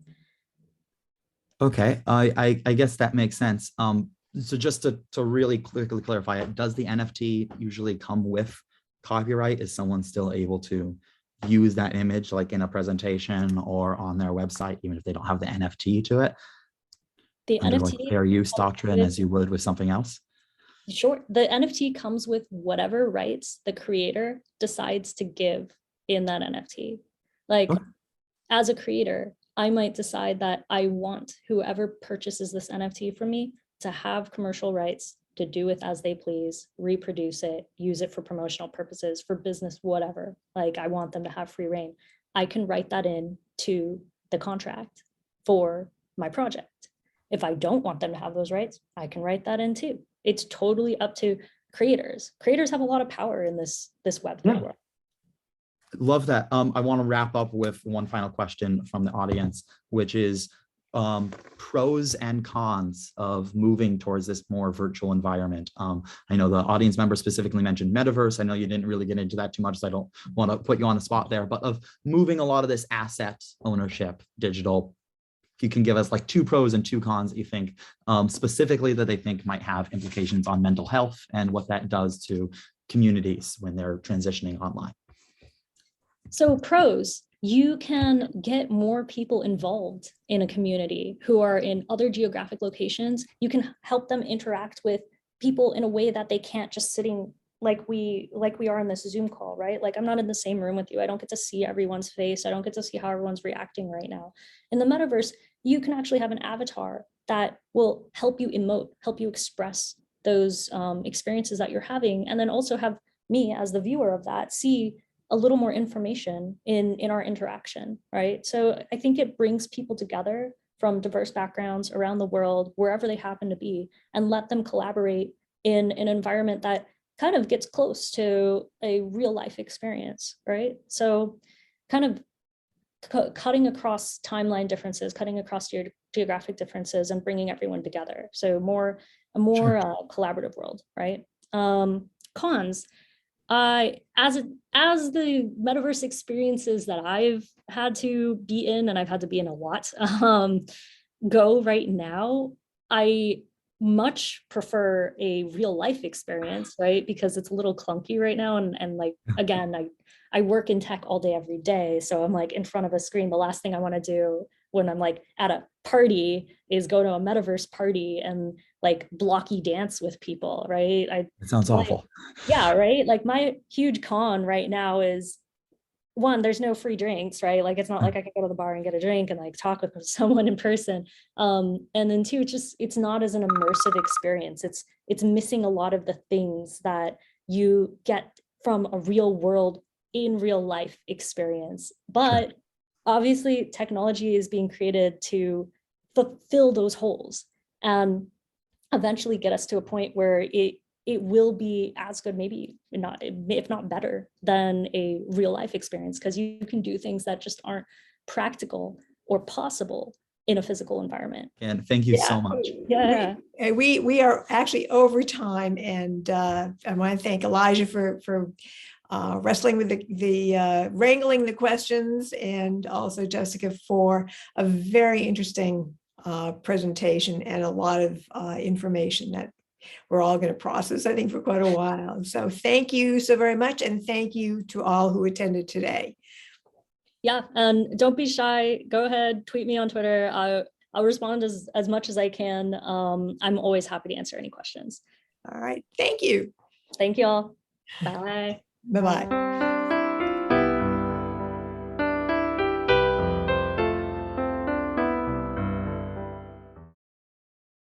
Okay, I guess that makes sense. So just to really quickly clarify it, does the NFT usually come with copyright? Is someone still able to use that image like in a presentation or on their website, even if they don't have the NFT to it? The Under like NFT fair use doctrine, with- as you would with something else? Sure. The NFT comes with whatever rights the creator decides to give in that NFT. Like, Okay. as a creator, I might decide that I want whoever purchases this NFT from me to have commercial rights to do with as they please, reproduce it, use it for promotional purposes, for business, whatever. Like, I want them to have free reign. I can write that in to the contract for my project. If I don't want them to have those rights, I can write that in too. It's totally up to creators. Creators have a lot of power in this Web3 world. Love that. I want to wrap up with one final question from the audience, which is pros and cons of moving towards this more virtual environment. I know the audience member specifically mentioned Metaverse. I know you didn't really get into that too much, so I don't want to put you on the spot there, but of moving a lot of this asset ownership digital, if you can give us like 2 pros and 2 cons that you think specifically that they think might have implications on mental health and what that does to communities when they're transitioning online. So pros, you can get more people involved in a community who are in other geographic locations. You can help them interact with people in a way that they can't just sitting like we are in this Zoom call, right? Like, I'm not in the same room with you. I don't get to see everyone's face. I don't get to see how everyone's reacting right now. In the metaverse, you can actually have an avatar that will help you emote, help you express those experiences that you're having, and then also have me as the viewer of that see a little more information in our interaction, right? So I think it brings people together from diverse backgrounds around the world, wherever they happen to be, and let them collaborate in an environment that kind of gets close to a real life experience, right? So kind of cutting across timeline differences, cutting across geographic differences, and bringing everyone together. So a more collaborative world, right? Cons. As the metaverse experiences that I've had to be in, and I've had to be in a lot, go right now, I much prefer a real life experience, right? Because it's a little clunky right now. And like, again, I work in tech all day, every day. So I'm like in front of a screen. The last thing I want to do when I'm like at a party is go to a metaverse party and like blocky dance with people, right? It sounds awful. Yeah, right? Like, my huge con right now is, one, there's no free drinks, right? Like, it's not like I can go to the bar and get a drink and like talk with someone in person. And then 2, it's not as an immersive experience. It's missing a lot of the things that you get from a real world in real life experience. But sure, obviously technology is being created to fulfill those holes and eventually get us to a point where it will be as good, maybe not, if not better than a real life experience, because you can do things that just aren't practical or possible in a physical environment. And thank you so much. Yeah. We are actually over time, and I want to thank Elijah for wrestling with the wrangling the questions, and also Jessica for a very interesting presentation and a lot of information that we're all going to process, I think, for quite a while. So thank you so very much. And thank you to all who attended today. Yeah, and don't be shy. Go ahead, tweet me on Twitter. I'll respond as much as I can. I'm always happy to answer any questions. All right. Thank you. Thank you all. Bye. Bye-bye.